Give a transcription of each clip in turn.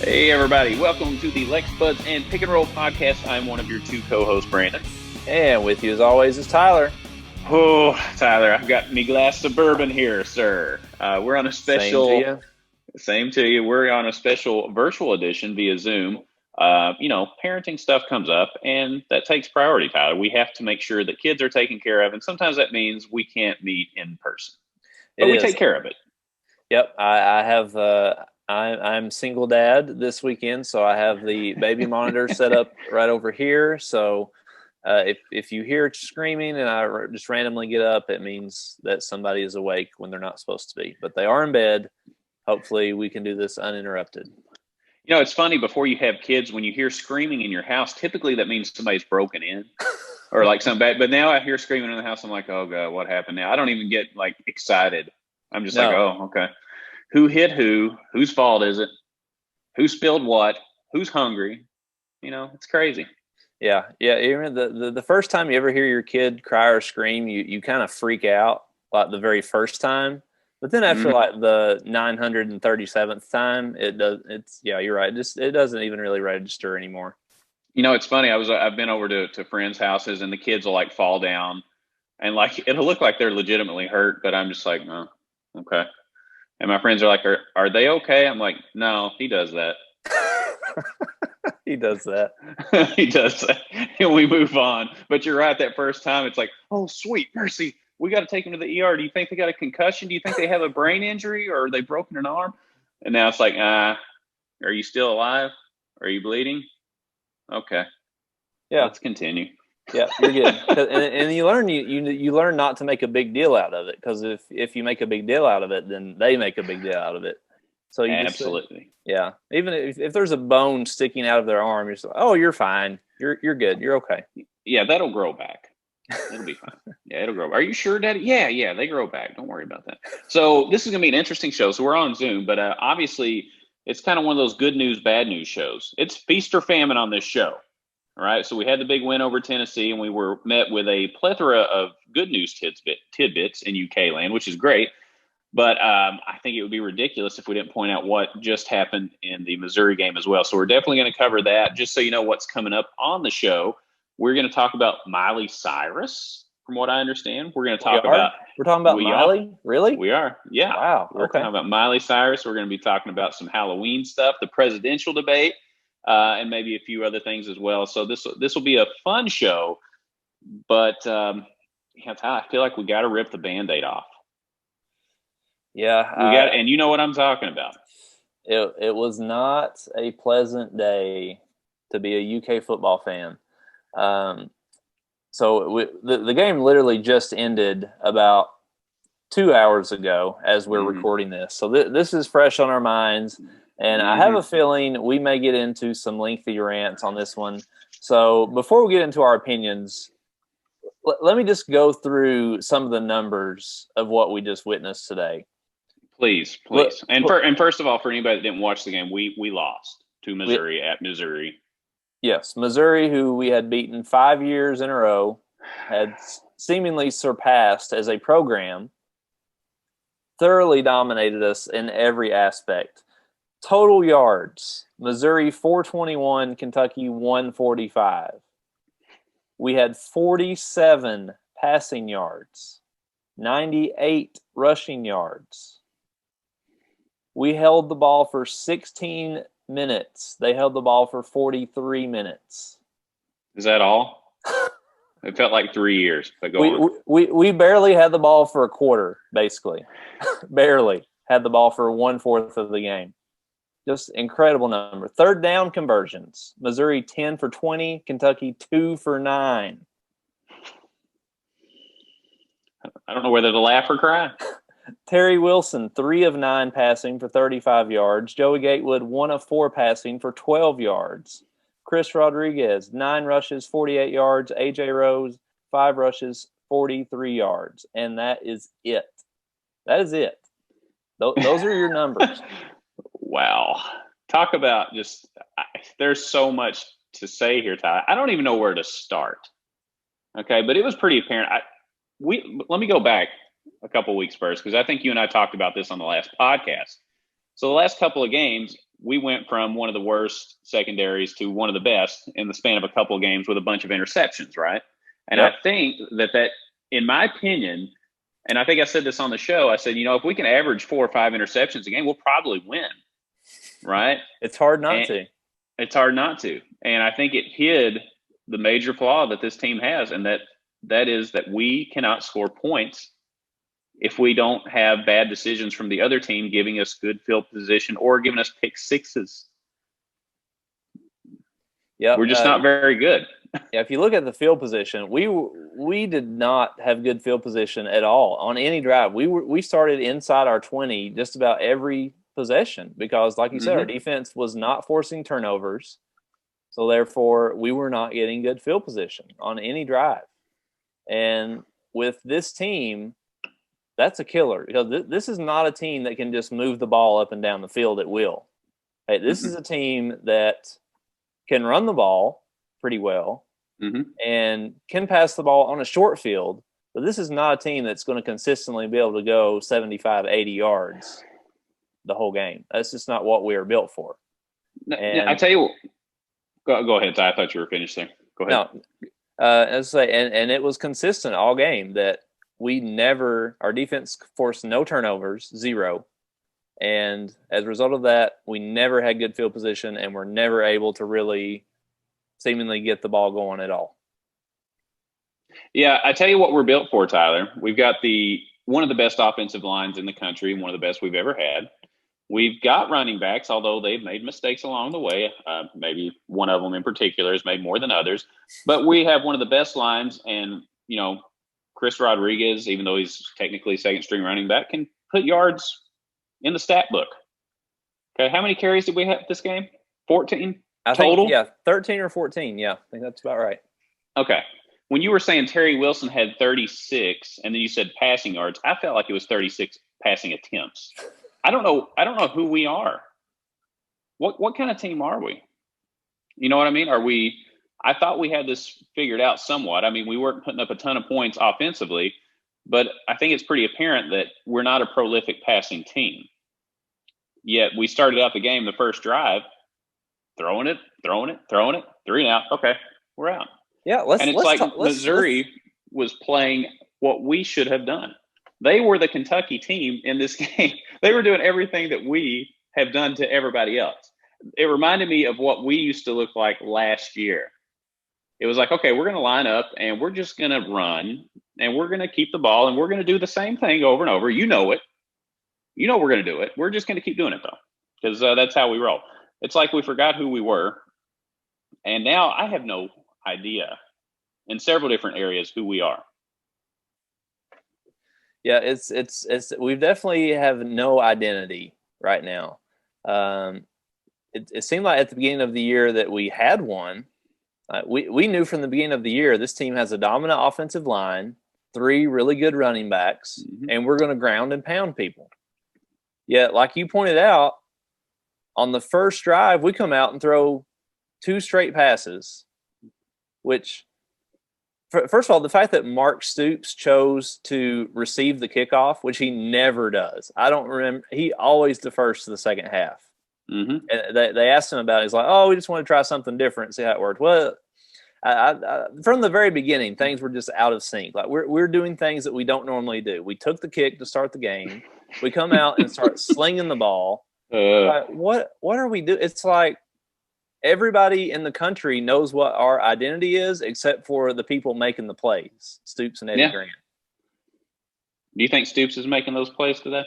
Hey, everybody. Welcome to the Lex Buds and Pick and Roll podcast. I'm one of your two co-hosts, Brandon. And with you, as always, is Tyler. Oh, Tyler, I've got me glass of bourbon here, sir. We're on a special... Same to you. Same to you. We're on a special virtual edition via Zoom. Parenting stuff comes up, and that takes priority, Tyler. We have to make sure that kids are taken care of, and sometimes that means we can't meet in person. But we take care of it. Yep. I have... I'm single dad this weekend, so I have the baby monitor set up right over here. So if you hear screaming and I just randomly get up, it means that somebody is awake when they're not supposed to be. But they are in bed. Hopefully we can do this uninterrupted. You know, it's funny, before you have kids, when you hear screaming in your house, typically that means somebody's broken in or like some bad. But now I hear screaming in the house. I'm like, oh, God, what happened now? I don't even get like excited. I'm just like, oh, okay. Who hit who? Whose fault is it? Who spilled what? Who's hungry? You know, it's crazy. Yeah. Even the first time you ever hear your kid cry or scream, you kind of freak out like the very first time. But then after like the 937th time, it does. You're right. It doesn't even really register anymore. You know, it's funny. I've been over to friends' houses, and the kids will like fall down, and like it'll look like they're legitimately hurt, but I'm just like, no, okay. And my friends are like, are they okay? I'm like, no, he does that. He does that. He does that. And we move on. But you're right. That first time, it's like, oh, sweet mercy. We got to take him to the ER. Do you think they got a concussion? Do you think they have a brain injury, or are they broken an arm? And now it's like, are you still alive? Are you bleeding? Okay. Yeah. Let's continue. Yeah, you're good. And you learn you learn not to make a big deal out of it, because if you make a big deal out of it, then they make a big deal out of it. So you absolutely. Yeah. Even if there's a bone sticking out of their arm, you're just like, oh, you're fine. You're good. You're okay. Yeah, that'll grow back. It'll be fine. Yeah, it'll grow. Are you sure, Daddy? Yeah, they grow back. Don't worry about that. So this is going to be an interesting show. So we're on Zoom, but obviously it's kind of one of those good news, bad news shows. It's feast or famine on this show. All right. So we had the big win over Tennessee, and we were met with a plethora of good news tidbits in UK land, which is great. But I think it would be ridiculous if we didn't point out what just happened in the Missouri game as well. So we're definitely going to cover that. Just so you know what's coming up on the show, we're going to talk about Miley Cyrus, from what I understand. We're talking about Miley? Really? We are. Yeah. Wow. We're talking about Miley Cyrus. We're going to be talking about some Halloween stuff, the presidential debate, and maybe a few other things as well. So this will be a fun show. But I feel like we got to rip the Band-Aid off. Yeah, and you know what I'm talking about. It was not a pleasant day to be a UK football fan. So the game literally just ended about 2 hours ago as we're recording this. So this is fresh on our minds, and I have a feeling we may get into some lengthy rants on this one. So before we get into our opinions, let me just go through some of the numbers of what we just witnessed today. Please. And first of all, for anybody that didn't watch the game, we lost to Missouri at Missouri. Yes, Missouri, who we had beaten 5 years in a row, had seemingly surpassed as a program, thoroughly dominated us in every aspect. Total yards, Missouri 421, Kentucky 145. We had 47 passing yards, 98 rushing yards. We held the ball for 16 minutes. They held the ball for 43 minutes. Is that all? It felt like 3 years. But go on. We barely had the ball for a quarter, basically. Barely had the ball for 1/4 of the game. Just incredible number. Third down conversions. Missouri 10 for 20, Kentucky 2 for 9. I don't know whether to laugh or cry. Terry Wilson, 3 of 9 passing for 35 yards. Joey Gatewood, 1 of 4 passing for 12 yards. Chris Rodriguez, 9 rushes, 48 yards. A.J. Rose, 5 rushes, 43 yards. And that is it. That is it. Those are your numbers. Wow. Talk about there's so much to say here, Ty. I don't even know where to start. Okay, but it was pretty apparent. Let me go back a couple weeks first, because I think you and I talked about this on the last podcast. So the last couple of games, we went from one of the worst secondaries to one of the best in the span of a couple of games with a bunch of interceptions, right? And Yep. I think that, in my opinion, and I think I said this on the show, I said, if we can average 4 or 5 interceptions a game, we'll probably win, right? It's hard not to. It's hard not to. And I think it hid the major flaw that this team has, and that is that we cannot score points if we don't have bad decisions from the other team giving us good field position or giving us pick sixes. Yeah, we're just not very good. Yeah, if you look at the field position, we did not have good field position at all on any drive. We started inside our 20 just about every possession because, like you said, our defense was not forcing turnovers. So, therefore, we were not getting good field position on any drive. And with this team, that's a killer because this is not a team that can just move the ball up and down the field at will. Hey, this is a team that can run the ball pretty well and can pass the ball on a short field, but this is not a team that's going to consistently be able to go 75, 80 yards the whole game. That's just not what we are built for. And I tell you what, go ahead, Ty. I thought you were finished there. Go ahead. No, as I say, and it was consistent all game that our defense forced no turnovers, 0. And as a result of that, we never had good field position and were never able to really seemingly get the ball going at all. Yeah, I tell you what we're built for, Tyler. We've got one of the best offensive lines in the country, one of the best we've ever had. We've got running backs, although they've made mistakes along the way. Maybe one of them in particular has made more than others. But we have one of the best lines, and, Chris Rodriguez, even though he's technically second-string running back, can put yards in the stat book. Okay, how many carries did we have this game? 14 total? Yeah, 13 or 14. Yeah, I think that's about right. Okay. When you were saying Terry Wilson had 36 and then you said passing yards, I felt like it was 36 passing attempts. I don't know who we are. What kind of team are we? You know what I mean? I thought we had this figured out somewhat. I mean, we weren't putting up a ton of points offensively, but I think it's pretty apparent that we're not a prolific passing team. Yet we started out the game, the first drive, throwing it, 3 and out. Okay, we're out. Yeah, Missouri was playing what we should have done. They were the Kentucky team in this game. They were doing everything that we have done to everybody else. It reminded me of what we used to look like last year. It was like, okay, we're going to line up and we're just going to run and we're going to keep the ball and we're going to do the same thing over and over. You know it. You know we're going to do it. We're just going to keep doing it, though, because that's how we roll. It's like we forgot who we were, and now I have no idea in several different areas who we are. Yeah, it's we definitely have no identity right now. It seemed like at the beginning of the year that we had one. We knew from the beginning of the year this team has a dominant offensive line, 3 really good running backs, and we're going to ground and pound people. Yet, like you pointed out, on the first drive, we come out and throw 2 straight passes, which, first of all, the fact that Mark Stoops chose to receive the kickoff, which he never does. I don't remember. He always defers to the second half. And they asked him about it. He's like, oh, we just want to try something different and see how it worked. Well, I, from the very beginning, things were just out of sync. Like we're doing things that we don't normally do. We took the kick to start the game. We come out and start slinging the ball. Like, what are we doing? It's like everybody in the country knows what our identity is, except for the people making the plays, Stoops and Eddie Grant. Do you think Stoops is making those plays today?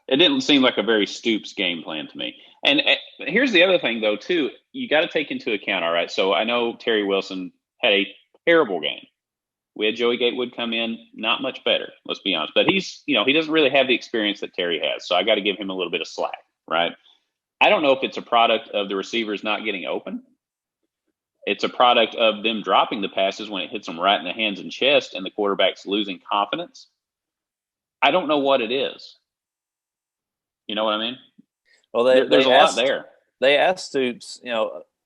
It didn't seem like a very Stoops game plan to me. And here's the other thing, though, too. You got to take into account, all right, so I know Terry Wilson had a terrible game. We had Joey Gatewood come in, not much better, let's be honest. But he doesn't really have the experience that Terry has, so I got to give him a little bit of slack, right? I don't know if it's a product of the receivers not getting open. It's a product of them dropping the passes when it hits them right in the hands and chest and the quarterback's losing confidence. I don't know what it is. You know what I mean? Well, there's a lot there. They asked Stoops,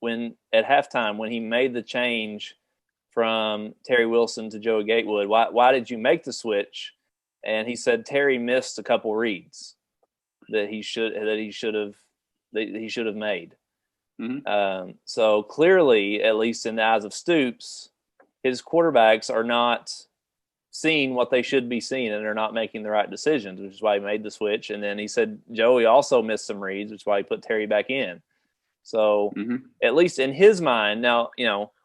when at halftime when he made the change from Terry Wilson to Joey Gatewood, why did you make the switch? And he said Terry missed a couple reads. that he should have made. Mm-hmm. So clearly, at least in the eyes of Stoops, his quarterbacks are not seeing what they should be seeing, and they're not making the right decisions, which is why he made the switch. And then he said Joey also missed some reads, which is why he put Terry back in. So at least in his mind, now,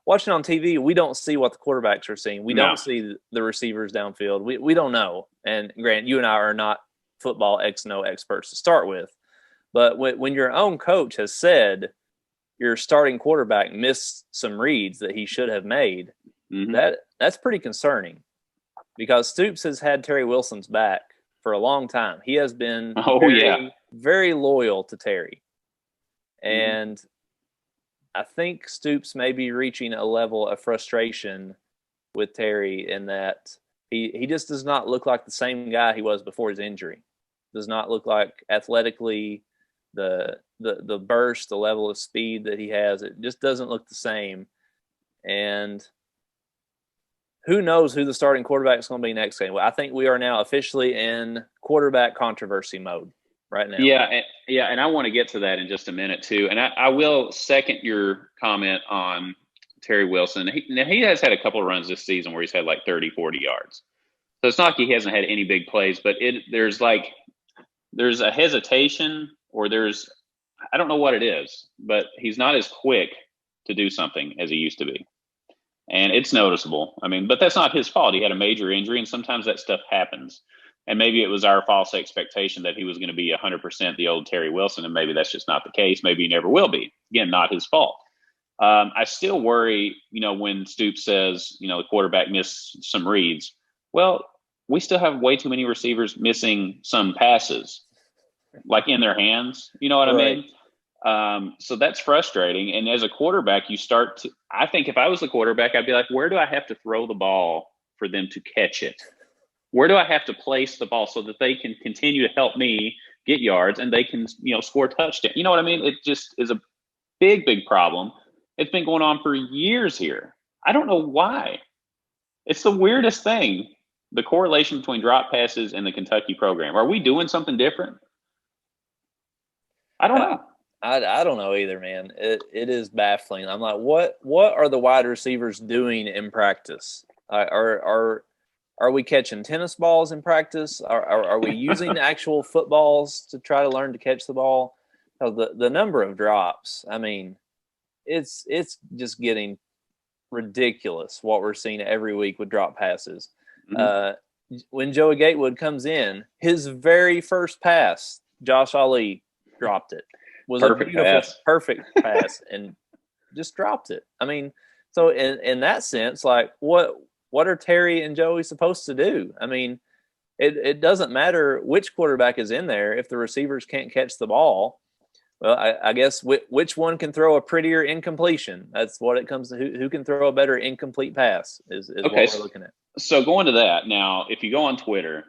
watching on TV, we don't see what the quarterbacks are seeing. We don't see the receivers downfield. We don't know. And Grant, you and I are not football X&O experts to start with. But when your own coach has said your starting quarterback missed some reads that he should have made, that's pretty concerning, because Stoops has had Terry Wilson's back for a long time. He has been very loyal to Terry. And I think Stoops may be reaching a level of frustration with Terry in that he just does not look like the same guy he was before his injury. Does not look like athletically the burst, the level of speed that he has. It just doesn't look the same. And who knows who the starting quarterback is going to be next game? Well, I think we are now officially in quarterback controversy mode right now. And I want to get to that in just a minute too. And I will second your comment on Terry Wilson. He has had a couple of runs this season where he's had like 30, 40 yards. So it's not like he hasn't had any big plays, but there's a hesitation, or I don't know what it is, but he's not as quick to do something as he used to be. And it's noticeable. I mean, but that's not his fault. He had a major injury, and sometimes that stuff happens. And maybe it was our false expectation that he was going to be 100% the old Terry Wilson, and maybe that's just not the case. Maybe he never will be. Again, not his fault. I still worry, when Stoops says, the quarterback missed some reads. Well, we still have way too many receivers missing some passes, like in their hands. You know what I mean? So that's frustrating. And as a quarterback, I think if I was the quarterback, I'd be like, where do I have to throw the ball for them to catch it? Where do I have to place the ball so that they can continue to help me get yards and they can, score touchdowns? You know what I mean? It just is a big, big problem. It's been going on for years here. I don't know why. It's the weirdest thing, the correlation between drop passes and the Kentucky program. Are we doing something different? I don't know. I don't know either, man. It is baffling. I'm like, what are the wide receivers doing in practice? Are we catching tennis balls in practice? Are we using actual footballs to try to learn to catch the ball? The number of drops, I mean, it's just getting ridiculous what we're seeing every week with drop passes. When Joey Gatewood comes in, his very first pass, Josh Ali dropped it. Was perfect pass and just dropped it. I mean, so in that sense, like what are Terry and Joey supposed to do? I mean, it doesn't matter which quarterback is in there if the receivers can't catch the ball. Well, I guess which one can throw a prettier incompletion? That's what it comes to. Who can throw a better incomplete pass is what we're looking at. So going to that now, if you go on Twitter,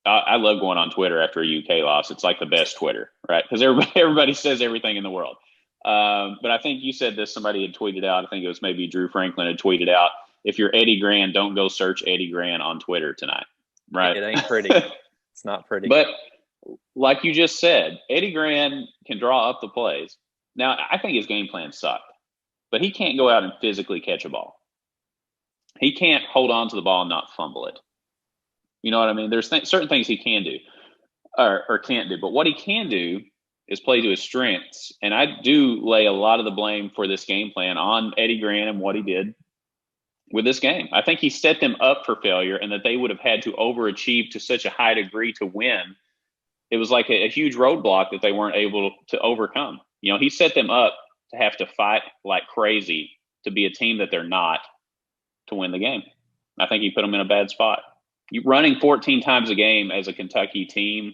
I love going on Twitter after a UK loss. It's like the best Twitter, right? Because everybody says everything in the world. But I think you said this, somebody had tweeted out, I think it was maybe Drew Franklin had tweeted out, if you're Eddie Gran, don't go search Eddie Gran on Twitter tonight, right? It ain't pretty. It's not pretty. But like you just said, Eddie Gran can draw up the plays. Now, I think his game plan sucked, but he can't go out and physically catch a ball. He can't hold on to the ball and not fumble it. You know what I mean? There's certain things he can do or can't do. But what he can do is play to his strengths. And I do lay a lot of the blame for this game plan on Eddie Gran and what he did with this game. I think he set them up for failure, and that they would have had to overachieve to such a high degree to win. It was like a huge roadblock that they weren't able to overcome. He set them up to have to fight like crazy to be a team that they're not to win the game. I think he put them in a bad spot. You running 14 times a game as a Kentucky team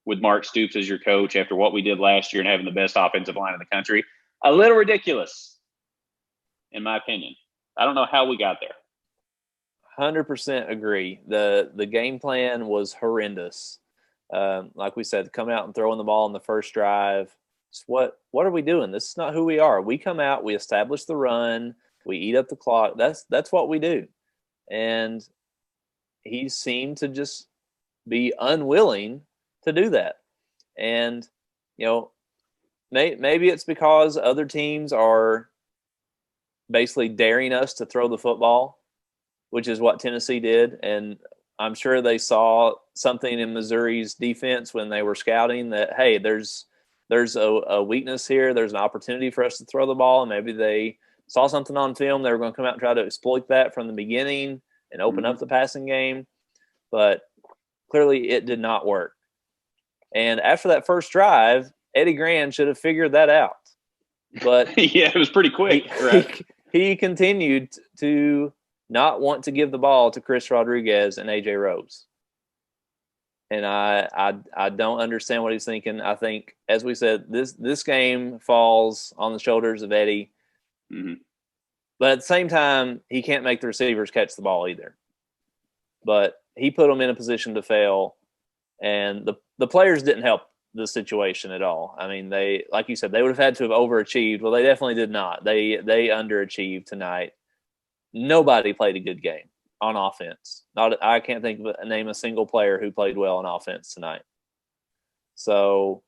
with Mark Stoops as your coach after what we did last year and having the best offensive line in the country, a little ridiculous, in my opinion. I don't know how we got there. 100% agree. The game plan was horrendous. Like we said, coming out and throwing the ball in the first drive. What are we doing? This is not who we are. We come out, we establish the run, we eat up the clock. That's what we do. And he seemed to just be unwilling to do that. And, maybe it's because other teams are basically daring us to throw the football, which is what Tennessee did. And I'm sure they saw something in Missouri's defense when they were scouting that, hey, there's a weakness here. There's an opportunity for us to throw the ball. And maybe they saw something on film. They were going to come out and try to exploit that from the beginning and open up the passing game. But clearly it did not work. And after that first drive, Eddie Gran should have figured that out. But yeah, it was pretty quick. Right? He continued to not want to give the ball to Chris Rodriguez and AJ Rose. And I don't understand what he's thinking. I think, as we said, this game falls on the shoulders of Eddie. Mm-hmm. But at the same time, he can't make the receivers catch the ball either. But he put them in a position to fail. And the players didn't help the situation at all. I mean, they, like you said, they would have had to have overachieved. Well, they definitely did not. They underachieved tonight. Nobody played a good game on offense. I can't name a single player who played well on offense tonight. So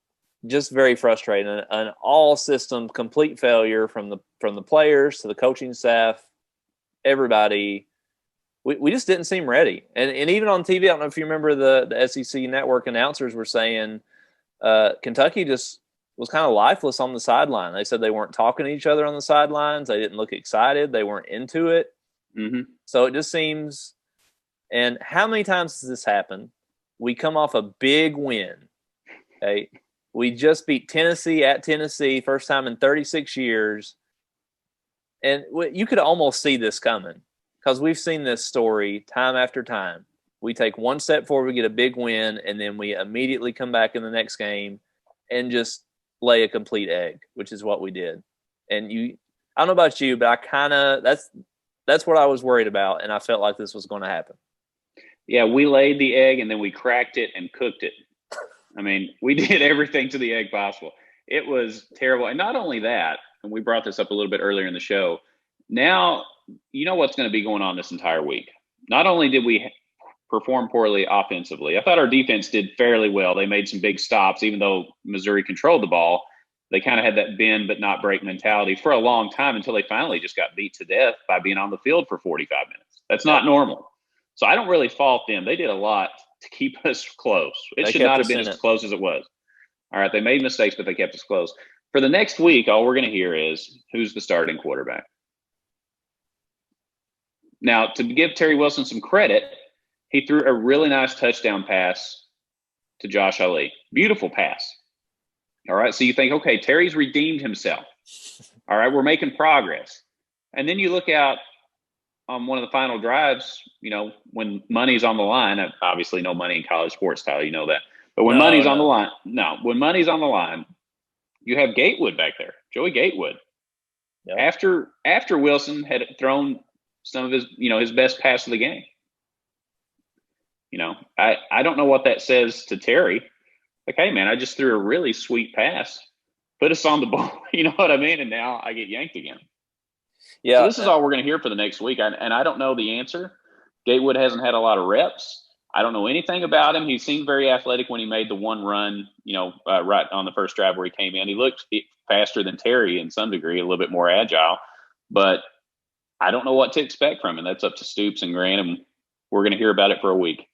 just very frustrating. An all system complete failure from the players to the coaching staff. Everybody, we just didn't seem ready. And even on TV, I don't know if you remember the SEC network announcers were saying Kentucky just was kind of lifeless on the sideline. They said they weren't talking to each other on the sidelines. They didn't look excited. They weren't into it. Mm-hmm. So it just seems – and how many times has this happened? We come off a big win. Okay? We just beat Tennessee at Tennessee, first time in 36 years. And you could almost see this coming because we've seen this story time after time. We take one step forward, we get a big win, and then we immediately come back in the next game and just lay a complete egg, which is what we did. And I don't know about you, but I kind of that's what I was worried about, and I felt like this was going to happen. Yeah, we laid the egg and then we cracked it and cooked it. I mean, we did everything to the egg possible. It was terrible. And not only that, and we brought this up a little bit earlier in the show, now you know what's going to be going on this entire week. Not only did we perform poorly offensively, I thought our defense did fairly well. They made some big stops, even though Missouri controlled the ball. They kind of had that bend but not break mentality for a long time until they finally just got beat to death by being on the field for 45 minutes. That's not normal. So I don't really fault them. They did a lot to keep us close. It should not have been as close as it was. All right, they made mistakes, but they kept us close. For the next week, all we're going to hear is who's the starting quarterback. Now, to give Terry Wilson some credit, he threw a really nice touchdown pass to Josh Ali. Beautiful pass. All right, so you think, okay, Terry's redeemed himself. All right, we're making progress. And then you look out on one of the final drives, when money's on the line, obviously no money in college sports, Tyler, you know that. But when money's on the line, you have Gatewood back there, Joey Gatewood. Yep. After Wilson had thrown some of his best pass of the game. I don't know what that says to Terry. Like, hey, man, I just threw a really sweet pass. Put us on the ball. You know what I mean? And now I get yanked again. Yeah. So this is all we're going to hear for the next week. And I don't know the answer. Gatewood hasn't had a lot of reps. I don't know anything about him. He seemed very athletic when he made the one run, right on the first drive where he came in. He looked faster than Terry in some degree, a little bit more agile. But I don't know what to expect from him. That's up to Stoops and Grant, and we're going to hear about it for a week.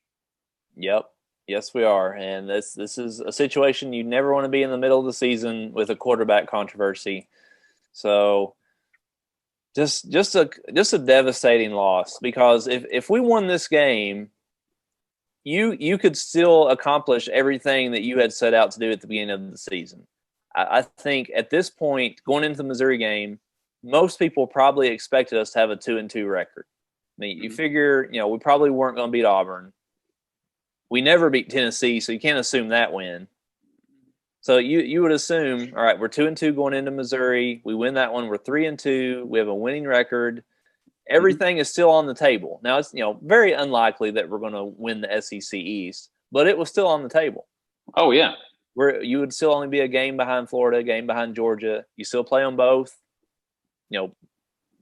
Yep. Yes, we are. And this is a situation you never want to be in the middle of the season with a quarterback controversy. So just a devastating loss, because if we won this game, you could still accomplish everything that you had set out to do at the beginning of the season. I think at this point, going into the Missouri game, most people probably expected us to have a 2-2 record. I mean, you figure, we probably weren't going to beat Auburn. We never beat Tennessee, so you can't assume that win. So you would assume, all right, we're 2-2 going into Missouri. We win that one. We're 3-2. We have a winning record. Everything is still on the table. Now, it's very unlikely that we're going to win the SEC East, but it was still on the table. Oh, yeah. You would still only be a game behind Florida, a game behind Georgia. You still play them both.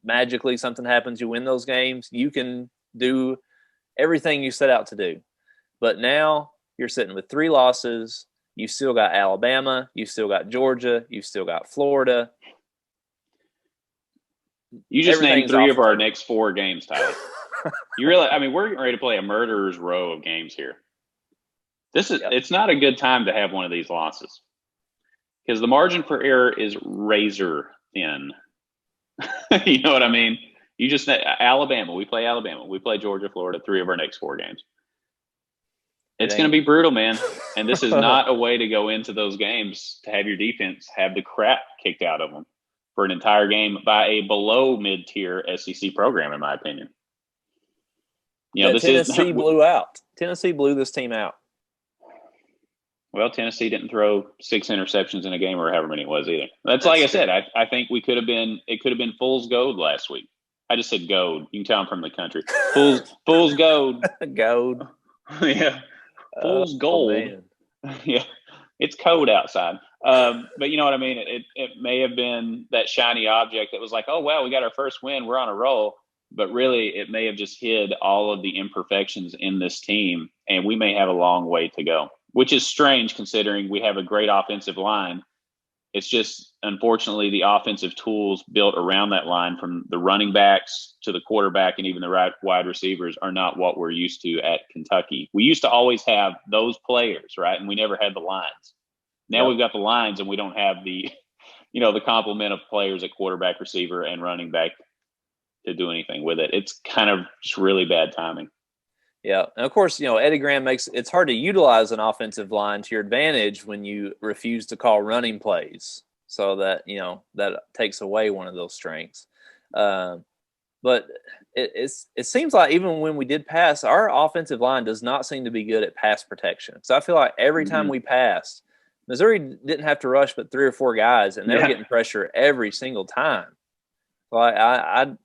Magically something happens. You win those games. You can do everything you set out to do. But now you're sitting with 3 losses. You still got Alabama. You still got Georgia. You still got Florida. You just named 3 of our next 4 games, Tyler. You realize? I mean, we're getting ready to play a murderer's row of games here. It's not a good time to have one of these losses because the margin for error is razor thin. You know what I mean? You just Alabama. We play Alabama. We play Georgia, Florida. 3 of our next 4 games. It's going to be brutal, man. And this is not a way to go into those games to have your defense have the crap kicked out of them for an entire game by a below mid-tier SEC program, in my opinion. You know, Tennessee blew out. Tennessee blew this team out. Well, Tennessee didn't throw 6 interceptions in a game or however many it was either. That's like I said, I think it could have been fool's gold last week. I just said gold. You can tell I'm from the country. Fool's gold. Gold. Yeah. Fool's gold. Yeah. It's cold outside. But you know what I mean? It may have been that shiny object that was like, oh, well, we got our first win. We're on a roll. But really, it may have just hid all of the imperfections in this team, and we may have a long way to go, which is strange considering we have a great offensive line. It's just, unfortunately, the offensive tools built around that line from the running backs to the quarterback and even the wide receivers are not what we're used to at Kentucky. We used to always have those players, right? And we never had the lines. Now we've got the lines and we don't have the complement of players at quarterback, receiver, and running back to do anything with it. It's kind of just really bad timing. Yeah. And of course, Eddie Graham makes it's hard to utilize an offensive line to your advantage when you refuse to call running plays. So that, that takes away one of those strengths. But it seems like even when we did pass, our offensive line does not seem to be good at pass protection. So I feel like every time we passed, Missouri didn't have to rush but 3 or 4 guys, and they were getting pressure every single time. So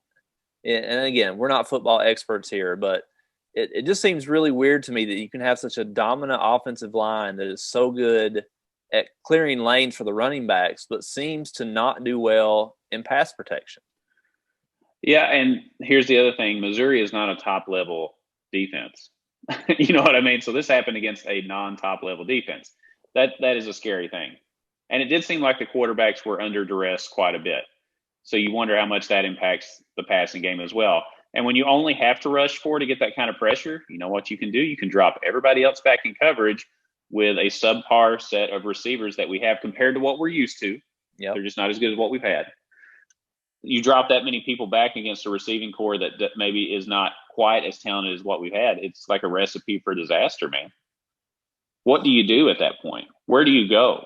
and again, we're not football experts here, but it just seems really weird to me that you can have such a dominant offensive line that is so good at clearing lanes for the running backs, but seems to not do well in pass protection. Yeah, and here's the other thing. Missouri is not a top-level defense. You know what I mean? So this happened against a non-top-level defense. That is a scary thing. And it did seem like the quarterbacks were under duress quite a bit. So you wonder how much that impacts the passing game as well. And when you only have to rush 4 to get that kind of pressure, you know what you can do? You can drop everybody else back in coverage with a subpar set of receivers that we have compared to what we're used to. Yep. They're just not as good as what we've had. You drop that many people back against a receiving core that maybe is not quite as talented as what we've had. It's like a recipe for disaster, man. What do you do at that point? Where do you go?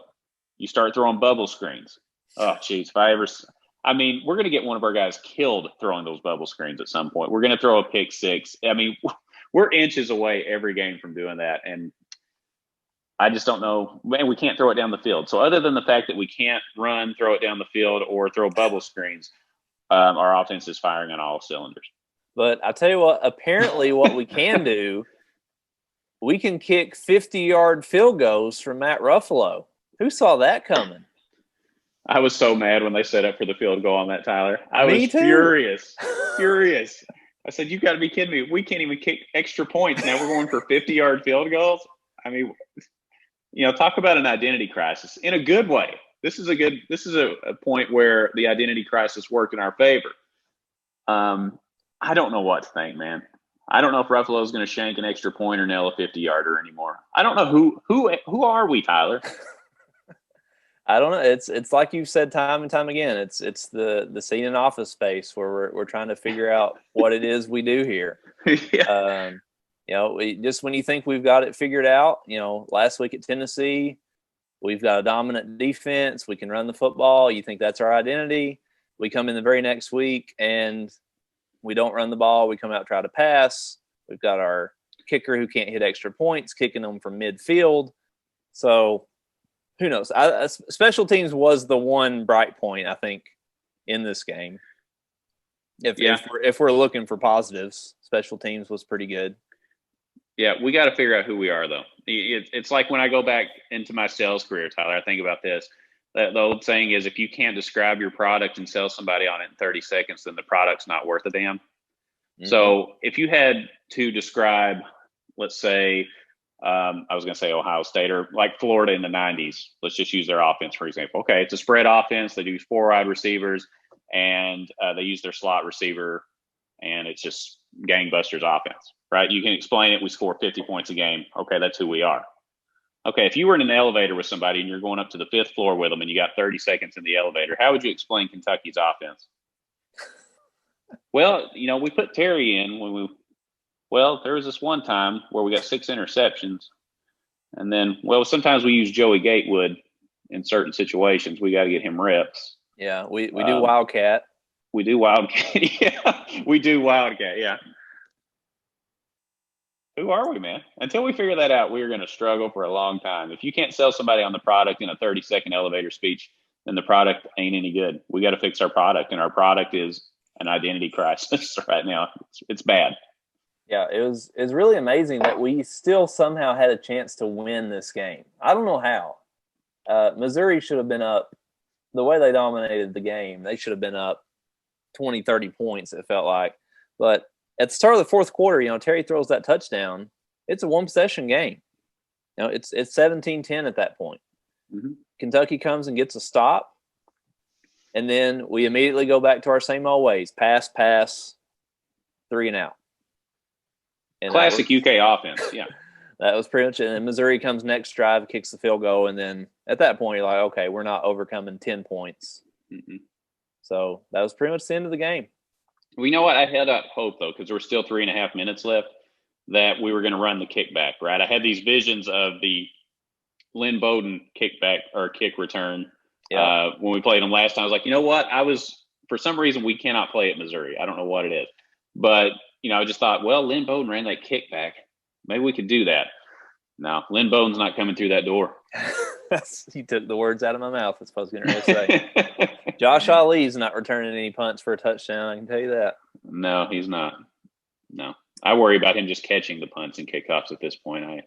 You start throwing bubble screens. Oh, jeez. We're going to get one of our guys killed throwing those bubble screens at some point. We're going to throw a pick 6. I mean, we're inches away every game from doing that. And I just don't know. Man, we can't throw it down the field. So other than the fact that we can't run, throw it down the field, or throw bubble screens, our offense is firing on all cylinders. But I'll tell you what, apparently what we can do, we can kick 50-yard field goals from Matt Ruffalo. Who saw that coming? I was so mad when they set up for the field goal on that, Tyler. I was furious. I said, you got to be kidding me. We can't even kick extra points. Now we're going for 50-yard field goals. I mean, talk about an identity crisis in a good way. This is a point where the identity crisis worked in our favor. I don't know what to think, man. I don't know if Ruffalo is going to shank an extra point or nail a 50-yarder anymore. I don't know who are we, Tyler? I don't know. It's like you've said time and time again. It's the scene in Office Space where we're trying to figure out what it is we do here. Yeah. Just when you think we've got it figured out, last week at Tennessee, we've got a dominant defense. We can run the football. You think that's our identity. We come in the very next week and we don't run the ball. We come out, try to pass. We've got our kicker who can't hit extra points, kicking them from midfield. So who knows? Special teams was the one bright point, I think, in this game. If we're looking for positives, special teams was pretty good. Yeah, we got to figure out who we are, though. It's like when I go back into my sales career, Tyler, I think about this. The old saying is, if you can't describe your product and sell somebody on it in 30 seconds, then the product's not worth a damn. Mm-hmm. So if you had to describe, let's say, I was going to say Ohio State or like Florida in the 90s. Let's just use their offense, for example. Okay, it's a spread offense. They do 4 wide receivers, and they use their slot receiver, and it's just gangbusters offense, right? You can explain it. We score 50 points a game. Okay, that's who we are. Okay, if you were in an elevator with somebody and you're going up to the 5th floor with them and you got 30 seconds in the elevator, how would you explain Kentucky's offense? Well, we put Terry in when we – well, there was this one time where we got 6 interceptions. And then, sometimes we use Joey Gatewood in certain situations. We got to get him reps. Yeah, we do Wildcat. We do Wildcat. Yeah, we do Wildcat, yeah. Who are we, man? Until we figure that out, we're going to struggle for a long time. If you can't sell somebody on the product in a 30-second elevator speech, then the product ain't any good. We got to fix our product, and our product is an identity crisis right now. It's bad. Yeah, it's really amazing that we still somehow had a chance to win this game. I don't know how. Missouri should have been up. The way they dominated the game, they should have been up 20, 30 points, it felt like. But at the start of the fourth quarter, Terry throws that touchdown. It's a one-possession game. It's 17-10 at that point. Mm-hmm. Kentucky comes and gets a stop, and then we immediately go back to our same old ways. Pass, 3 and out. And classic UK offense, yeah. That was pretty much it. And Missouri comes next drive, kicks the field goal, and then at that point, you're like, okay, we're not overcoming 10 points. Mm-hmm. So that was pretty much the end of the game. Well, you know what? I had up hope, though, because there were still 3.5 minutes left, that we were going to run the kickback, right? I had these visions of the Lynn Bowden kickback or kick return when we played them last time. I was like, you know what? For some reason, we cannot play at Missouri. I don't know what it is. But, I just thought, well, Lynn Bowden ran that kickback. Maybe we could do that. No, Lynn Bowden's not coming through that door. You took the words out of my mouth. That's what I was going to say. Josh Ali's not returning any punts for a touchdown. I can tell you that. No, he's not. No, I worry about him just catching the punts and kickoffs at this point.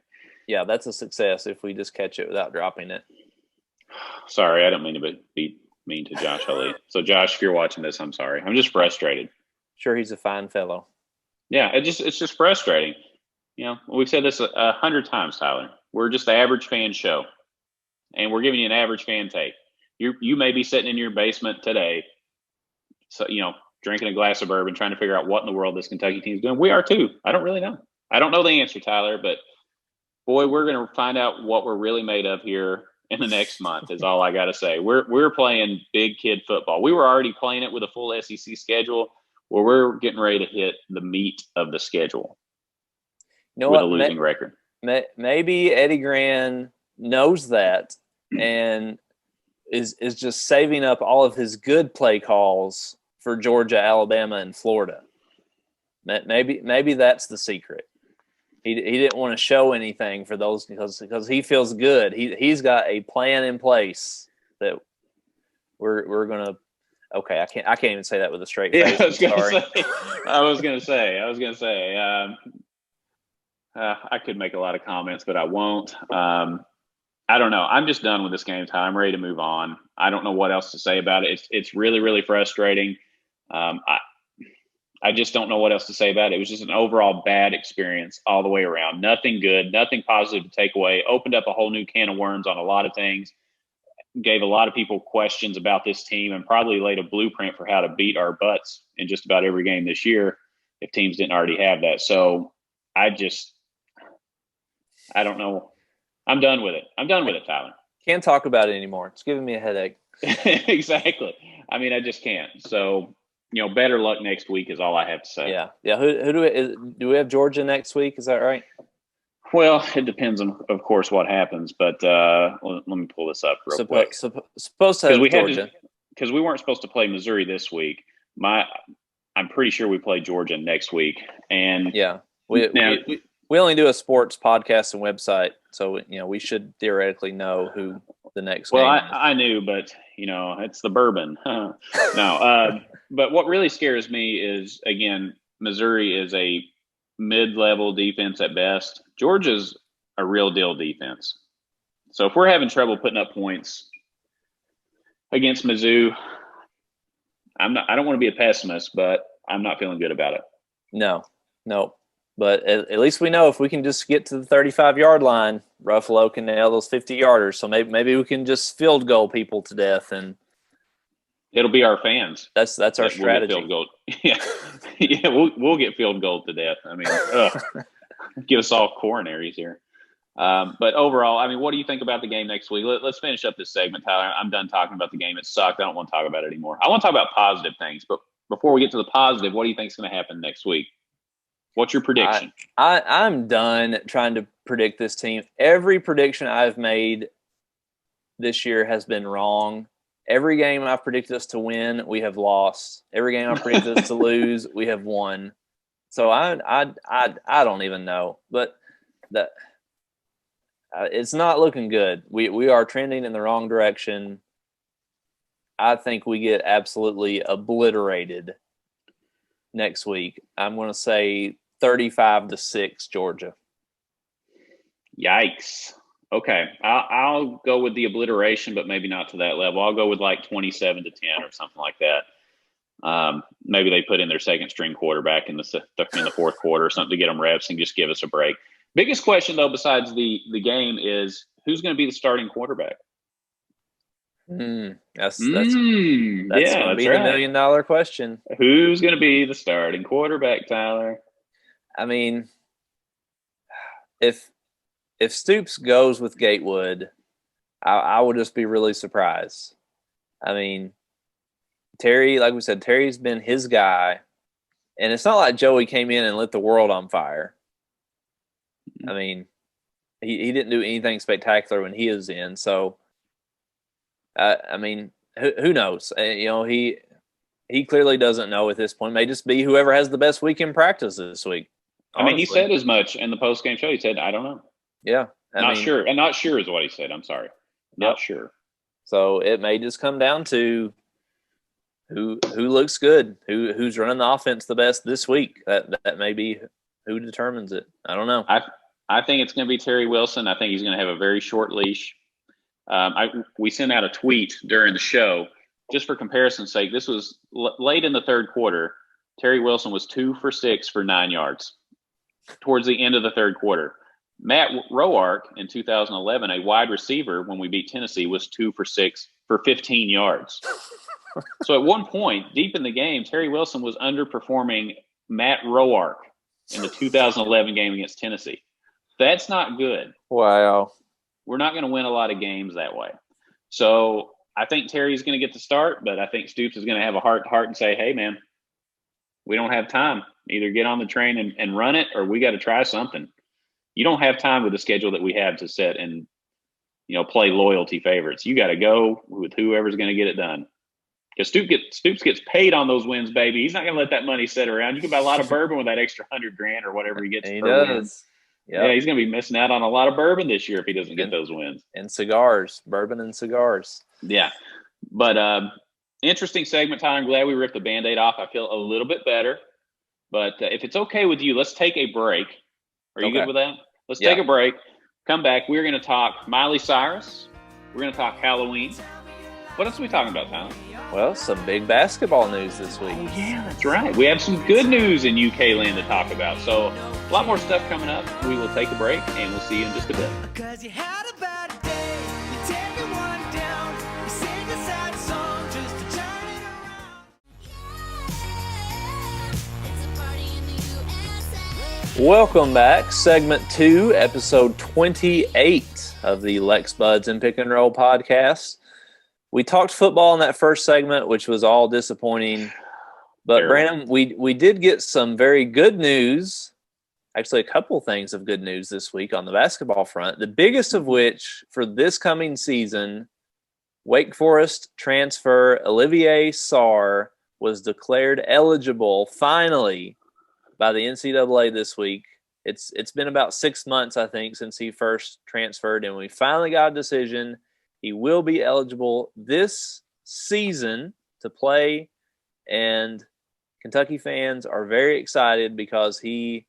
Yeah, that's a success if we just catch it without dropping it. Sorry, I don't mean to be mean to Josh Ali. So, Josh, if you're watching this, I'm sorry. I'm just frustrated. Sure, he's a fine fellow. Yeah, it's just frustrating. We've said this 100 times, Tyler. We're just the average fan show, and we're giving you an average fan take. You may be sitting in your basement today, so drinking a glass of bourbon, trying to figure out what in the world this Kentucky team is doing. We are too. I don't really know. I don't know the answer, Tyler, but boy, we're going to find out what we're really made of here in the next month. Is all I got to say. We're playing big kid football. We were already playing it with a full SEC schedule. Well, we're getting ready to hit the meat of the schedule with a losing record. Maybe Eddie Gran knows that and is just saving up all of his good play calls for Georgia, Alabama, and Florida. Maybe that's the secret. He didn't want to show anything for those because he feels good. He's got a plan in place that we're gonna. Okay, I can't even say that with a straight face. I was gonna say. I could make a lot of comments, but I won't. I don't know. I'm just done with this game, Ty. I'm ready to move on. I don't know what else to say about it. It's really, really frustrating. I just don't know what else to say about it. It was just an overall bad experience all the way around. Nothing good, nothing positive to take away. Opened up a whole new can of worms on a lot of things. Gave a lot of people questions about this team and probably laid a blueprint for how to beat our butts in just about every game this year if teams didn't already have that. So I don't know. I'm done with it, Tyler. Can't talk about it anymore. It's giving me a headache. Exactly. I mean, I just can't. So, better luck next week is all I have to say. Yeah. Who do we have Georgia next week? Is that right? Well, it depends on, of course, what happens. But let me pull this up real quick. Supposed to have Georgia. Because we weren't supposed to play Missouri this week. I'm pretty sure we play Georgia next week. And yeah, we only do a sports podcast and website, so we should theoretically know who the next. Well, game is. I knew, but it's the bourbon. No, but what really scares me is, again, Missouri is a mid-level defense at best. Georgia's a real deal defense. So if we're having trouble putting up points against Mizzou, I don't want to be a pessimist, but I'm not feeling good about it. No. But at least we know if we can just get to the 35-yard line, Ruffalo can nail those 50-yarders. So maybe we can just field goal people to death, and it'll be our fans. That's our strategy. We'll get field goal. Yeah, we'll get field goal to death. I mean, give us all coronaries here. But overall, I mean, what do you think about the game next week? Let's finish up this segment, Tyler. I'm done talking about the game. It sucked. I don't want to talk about it anymore. I want to talk about positive things. But before we get to the positive, what do you think is going to happen next week? What's your prediction? I'm done trying to predict this team. Every prediction I've made this year has been wrong. Every game I've predicted us to win, we have lost. Every game I've predicted us to lose, we have won. So I don't even know. But it's not looking good. We are trending in the wrong direction. I think we get absolutely obliterated next week. I'm going to say 35-6 Georgia. Yikes. Okay. I'll go with the obliteration, but maybe not to that level. I'll go with like 27-10 or something like that. Maybe they put in their second string quarterback in the fourth quarter or something to get them reps and just give us a break. Biggest question though, besides the game, is who's going to be the starting quarterback? That's going to be the $1 million question. Who's going to be the starting quarterback, Tyler? I mean, if Stoops goes with Gatewood, I would just be really surprised. I mean, Terry, like we said, Terry's been his guy, and it's not like Joey came in and lit the world on fire. I mean, he didn't do anything spectacular when he was in, so I mean, who knows? He clearly doesn't know at this point. It may just be whoever has the best week in practice this week. Honestly. I mean, he said as much in the post-game show. He said, "I don't know." Yeah, not sure, and not sure is what he said. I'm sorry, not sure. So it may just come down to who looks good, who's running the offense the best this week. That may be who determines it. I don't know. I think it's going to be Terry Wilson. I think he's going to have a very short leash. We sent out a tweet during the show, just for comparison's sake. This was late in the third quarter. Terry Wilson was 2 for 6 for 9 yards towards the end of the third quarter. Matt Roark in 2011, a wide receiver when we beat Tennessee, was 2 for 6 for 15 yards. So at one point, deep in the game, Terry Wilson was underperforming Matt Roark in the 2011 game against Tennessee. That's not good. Wow. We're not going to win a lot of games that way. So I think Terry's going to get the start, but I think Stoops is going to have a heart-to-heart and say, hey, man, we don't have time. Either get on the train and run it, or we got to try something. You don't have time with the schedule that we have to set and, play loyalty favorites. You got to go with whoever's going to get it done. Because Stoops gets paid on those wins, baby. He's not going to let that money sit around. You can buy a lot of bourbon with that extra $100,000 or whatever he gets. He does. Yep. Yeah, he's going to be missing out on a lot of bourbon this year if he doesn't get those wins. And cigars, bourbon and cigars. Yeah. But interesting segment, Tyler. I'm glad we ripped the Band-Aid off. I feel a little bit better. But if it's okay with you, let's take a break. Are you good with that? Let's take a break. Come back. We're going to talk Miley Cyrus. We're going to talk Halloween. What else are we talking about, Tyler? Well, some big basketball news this week. Oh, yeah, that's right. We have some good news in UK land to talk about. So a lot more stuff coming up. We will take a break, and we'll see you in just a bit. Because you had a bad day, you take one down, you sing a sad song just to turn it around. Welcome back. Segment 2, episode 28 of the Lex Buds and Pick and Roll podcast. We talked football in that first segment, which was all disappointing. But, Brandon, we did get some very good news. Actually, a couple things of good news this week on the basketball front. The biggest of which, for this coming season, Wake Forest transfer Olivier Sarr was declared eligible, finally, by the NCAA this week. It's been about 6 months, I think, since he first transferred, and we finally got a decision. He will be eligible this season to play, and Kentucky fans are very excited because he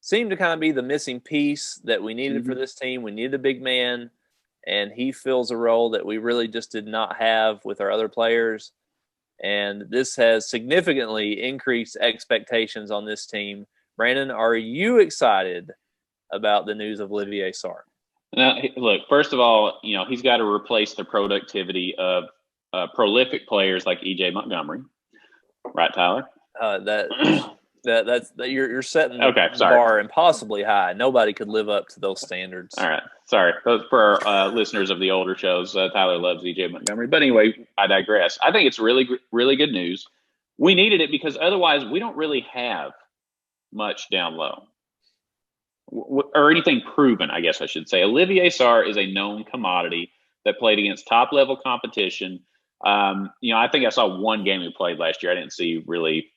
seemed to kind of be the missing piece that we needed for this team. We needed a big man, and he fills a role that we really just did not have with our other players. And this has significantly increased expectations on this team. Brandon, are you excited about the news of Olivier Sarr? Now, look, first of all, he's got to replace the productivity of prolific players like E.J. Montgomery. Right, Tyler? You're setting the bar impossibly high. Nobody could live up to those standards. All right. Sorry. For our listeners of the older shows, Tyler loves E.J. Montgomery. But anyway, I digress. I think it's really, really good news. We needed it because otherwise we don't really have much down low. Or anything proven, I guess I should say. Olivier Sarr is a known commodity that played against top-level competition. I think I saw one game he played last year. I didn't see really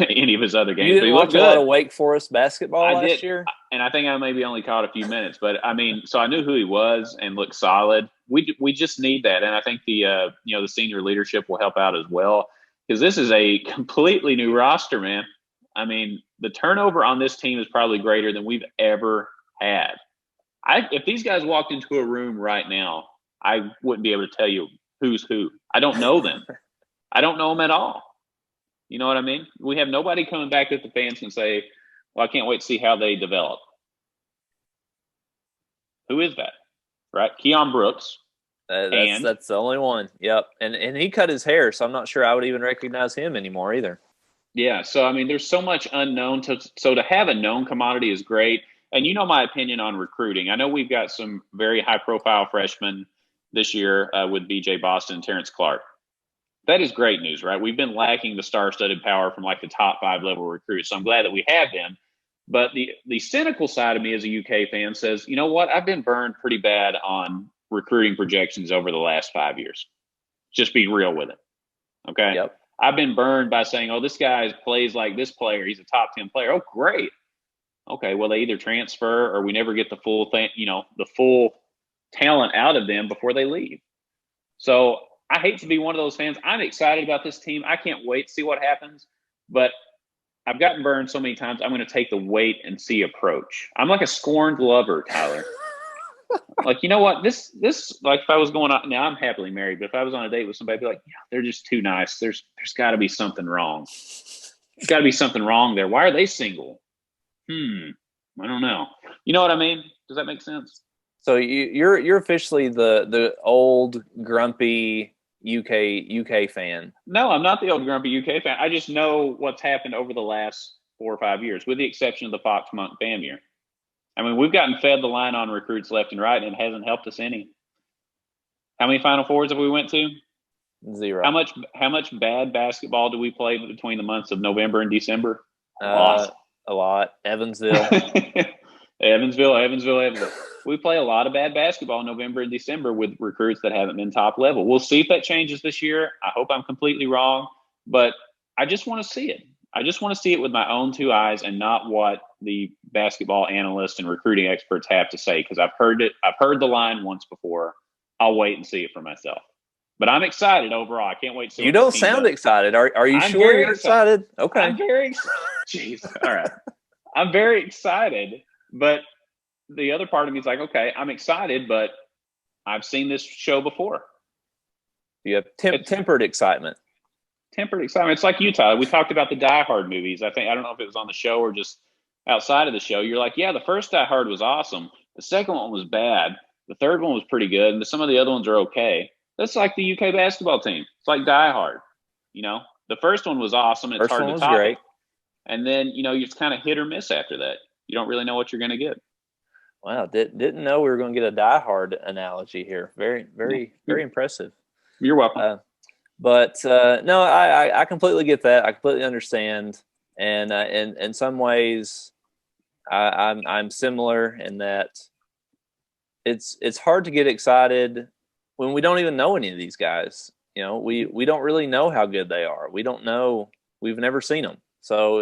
any of his other games. You didn't watch a lot of Wake Forest basketball last year? And I think I maybe only caught a few minutes. But, so I knew who he was and looked solid. We just need that. And I think the senior leadership will help out as well because this is a completely new roster, man. The turnover on this team is probably greater than we've ever had. If these guys walked into a room right now, I wouldn't be able to tell you who's who. I don't know them. I don't know them at all. You know what I mean? We have nobody coming back that the fans can say, well, I can't wait to see how they develop. Who is that? Right? Keon Brooks. That's the only one. Yep. And he cut his hair, so I'm not sure I would even recognize him anymore either. Yeah, so there's so much unknown. So to have a known commodity is great. And you know my opinion on recruiting. I know we've got some very high-profile freshmen this year with B.J. Boston and Terrence Clark. That is great news, right? We've been lacking the star-studded power from the top 5 level recruits. So I'm glad that we have them. But the cynical side of me as a UK fan says, you know what? I've been burned pretty bad on recruiting projections over the last 5 years. Just be real with it. Okay? Yep. I've been burned by saying, oh, this guy plays like this player. He's a top 10 player. Oh, great. Okay, well, they either transfer or we never get the full thing, the full talent out of them before they leave. So I hate to be one of those fans. I'm excited about this team. I can't wait to see what happens. But I've gotten burned so many times, I'm going to take the wait and see approach. I'm like a scorned lover, Tyler. You know what? This if I was going on now, I'm happily married, but if I was on a date with somebody, I'd be like, yeah, they're just too nice. There's got to be something wrong. There's got to be something wrong there. Why are they single? I don't know. You know what I mean? Does that make sense? So you're officially the old grumpy UK fan. No, I'm not the old grumpy UK fan. I just know what's happened over the last 4 or 5 years, with the exception of the Fox Monk Bam year. We've gotten fed the line on recruits left and right, and it hasn't helped us any. How many Final Fours have we went to? 0. How much bad basketball do we play between the months of November and December? A lot. Evansville. Evansville. We play a lot of bad basketball in November and December with recruits that haven't been top level. We'll see if that changes this year. I hope I'm completely wrong, but I just want to see it. I just want to see it with my own 2 eyes and not what the basketball analysts and recruiting experts have to say, because I've heard it. I've heard the line once before. I'll wait and see it for myself. But I'm excited overall. I can't wait to see. You don't sound excited. Are you sure you're excited? Okay. I'm very excited. Jeez. All right. I'm very excited, but the other part of me is like, okay, I'm excited, but I've seen this show before. You have tempered excitement. Tempered excitement. It's like you, Tyler. We talked about the Die Hard movies. I don't know if it was on the show or just outside of the show. You're like, yeah, the first Die Hard was awesome. The second one was bad. The third one was pretty good. And some of the other ones are okay. That's like the UK basketball team. It's like Die Hard. The first one was awesome. It's hard to top it. And then, it's kind of hit or miss after that. You don't really know what you're going to get. Wow. Didn't know we were going to get a Die Hard analogy here. Very, very, very impressive. You're welcome. But no, I completely get that. I completely understand. And in some ways, I'm similar in that it's hard to get excited when we don't even know any of these guys. We don't really know how good they are. We don't know. We've never seen them. So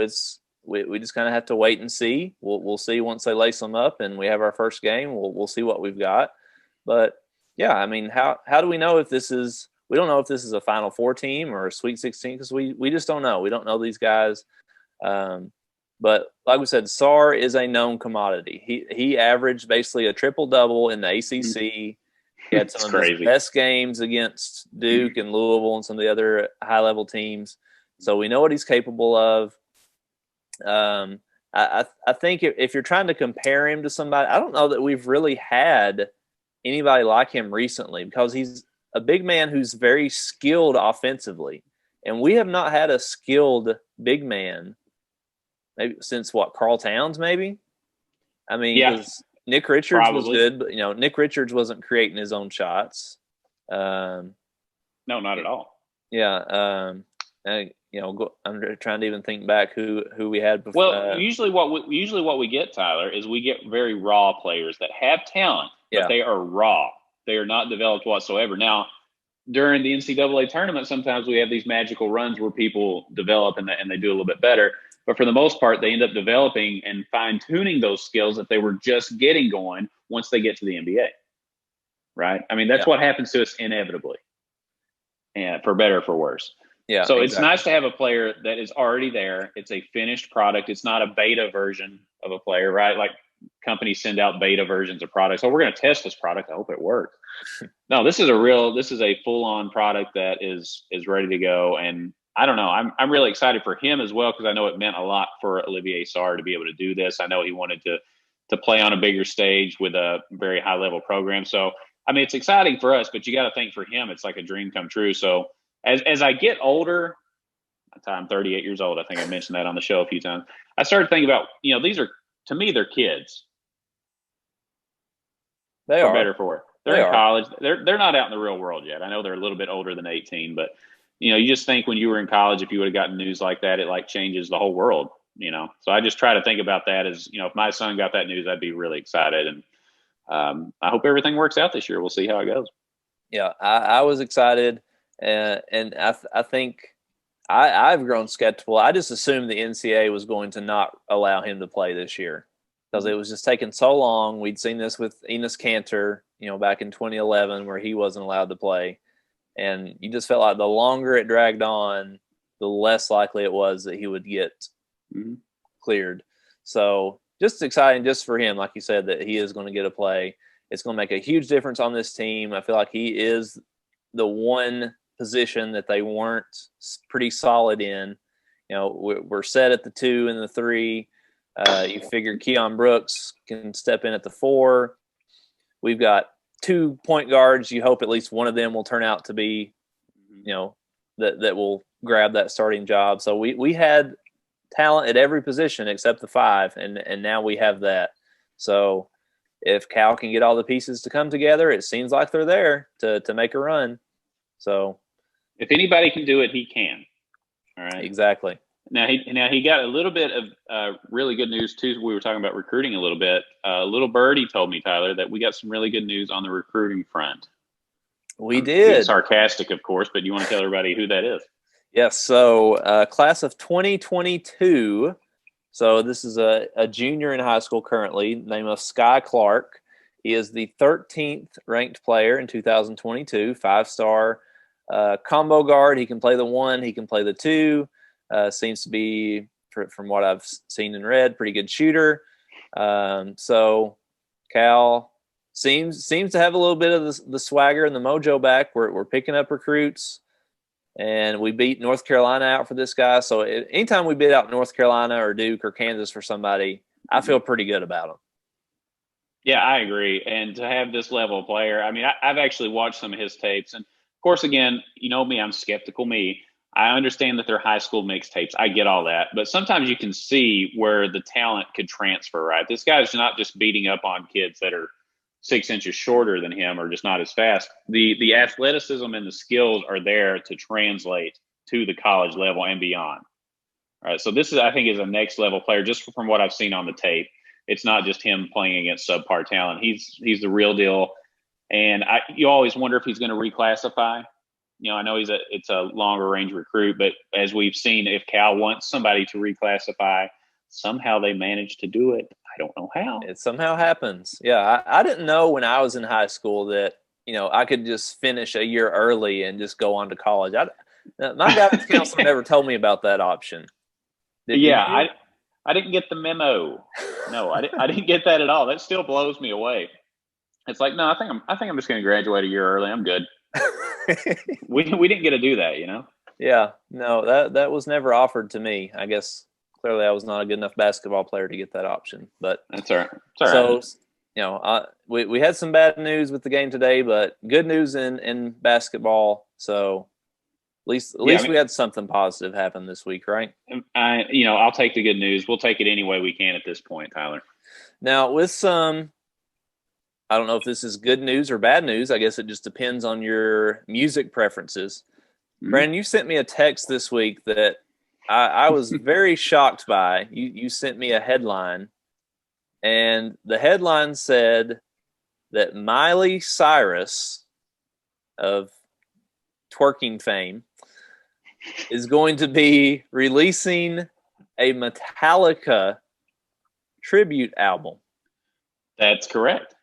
we just kind of have to wait and see. We'll see once they lace them up and we have our first game. We'll see what we've got. But yeah, how do we know if this is? We don't know if this is a Final Four team or a Sweet 16 because we just don't know. We don't know these guys. But like we said, Sarr is a known commodity. He averaged basically a triple-double in the ACC. He had some of his best games against Duke and Louisville and some of the other high-level teams. So we know what he's capable of. I think if you're trying to compare him to somebody, I don't know that we've really had anybody like him recently, because he's a big man who's very skilled offensively, and we have not had a skilled big man maybe since Karl Towns, maybe. I mean, because Nick Richards was good, but Nick Richards wasn't creating his own shots. No, not at all. Yeah. I'm trying to even think back who we had before. Well, usually what we get, Tyler, is we get very raw players that have talent, but they are raw. They are not developed whatsoever. Now, during the NCAA tournament, sometimes we have these magical runs where people develop and they do a little bit better. But for the most part, they end up developing and fine-tuning those skills that they were just getting going once they get to the NBA. Right? I mean, that's what happens to us inevitably, and for better or for worse. Yeah. So it's nice to have a player that is already there. It's a finished product. It's not a beta version of a player, right? Like companies send out beta versions of products. Oh, we're going to test this product. I hope it works. No, this is a full-on product that is ready to go. And I don't know. I'm really excited for him as well, because I know it meant a lot for Olivier Sarr to be able to do this. I know he wanted to play on a bigger stage with a very high-level program. So, I mean, it's exciting for us, but you got to think for him, it's like a dream come true. So as I get older, I'm 38 years old. I think I mentioned that on the show a few times. I started thinking about, these are, to me, they're kids. They are. For better or for worse. They're in college. They're not out in the real world yet. I know they're a little bit older than 18, but you just think when you were in college, if you would have gotten news like that, it like changes the whole world. So I just try to think about that as, if my son got that news, I'd be really excited. And I hope everything works out this year. We'll see how it goes. Yeah, I was excited, and I think I've grown skeptical. I just assumed the NCAA was going to not allow him to play this year, because it was just taking so long. We'd seen this with Enes Kanter, back in 2011, where he wasn't allowed to play. And you just felt like the longer it dragged on, the less likely it was that he would get cleared. So just exciting just for him, like you said, that he is going to get a play. It's going to make a huge difference on this team. I feel like he is the one position that they weren't pretty solid in. We're set at the 2 and the 3. You figure Keon Brooks can step in at the 4. We've got 2 point guards. You hope at least one of them will turn out to be, that will grab that starting job. So we had talent at every position except the 5, and now we have that. So if Cal can get all the pieces to come together, it seems like they're there to make a run. So if anybody can do it, he can. All right. Exactly. Now he got a little bit of really good news too. We were talking about recruiting a little bit. Little Birdie told me, Tyler, that we got some really good news on the recruiting front. We did. Being sarcastic, of course, but you want to tell everybody who that is? Yes. So class of 2022. So this is a junior in high school currently, named of Sky Clark. He is the 13th ranked player in 2022, 5-star combo guard. He can play the 1, he can play the 2. Seems to be, from what I've seen and read, pretty good shooter. So Cal seems to have a little bit of the swagger and the mojo back. We're picking up recruits. And we beat North Carolina out for this guy. So anytime we beat out North Carolina or Duke or Kansas for somebody, I feel pretty good about them. Yeah, I agree. And to have this level of player, I mean, I've actually watched some of his tapes. And, of course, again, you know me, I'm skeptical me. I understand that they're high school mixtapes. I get all that. But sometimes you can see where the talent could transfer, right? This guy's not just beating up on kids that are 6 inches shorter than him or just not as fast. The athleticism and the skills are there to translate to the college level and beyond. All right, so this is, I think, is a next level player just from what I've seen on the tape. It's not just him playing against subpar talent. He's the real deal. And you always wonder if he's going to reclassify. I know it's a longer range recruit, but as we've seen, if Cal wants somebody to reclassify, somehow they manage to do it. I don't know how. It somehow happens. Yeah, I didn't know when I was in high school that, I could just finish a year early and just go on to college. My guidance counselor never told me about that option. I didn't get the memo. No, I didn't get that at all. That still blows me away. It's like, no, I think I'm just going to graduate a year early. I'm good. We didn't get to do that, Yeah, no, that was never offered to me. I guess clearly I was not a good enough basketball player to get that option. But that's all right. It's all right. So, we had some bad news with the game today, but good news in basketball. So at least we had something positive happen this week, right? I'll take the good news. We'll take it any way we can at this point, Tyler. Now, with some, I don't know if this is good news or bad news. I guess it just depends on your music preferences. Mm-hmm. Brandon, you sent me a text this week that I was very shocked by. You sent me a headline, and the headline said that Miley Cyrus of twerking fame is going to be releasing a Metallica tribute album. That's correct.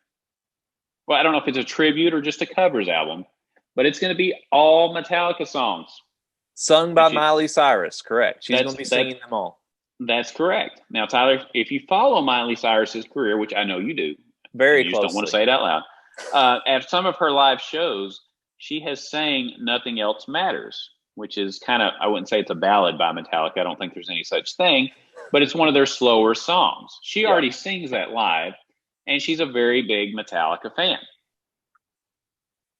Well, I don't know if it's a tribute or just a covers album, but it's going to be all Metallica songs. Sung by Miley Cyrus, correct. She's going to be singing them all. That's correct. Now, Tyler, if you follow Miley Cyrus's career, which I know you do, very you closely. Just don't want to say it out loud. At some of her live shows, she has sang "Nothing Else Matters," which is kind of, I wouldn't say it's a ballad by Metallica. I don't think there's any such thing, but it's one of their slower songs. She already sings that live, and she's a very big Metallica fan.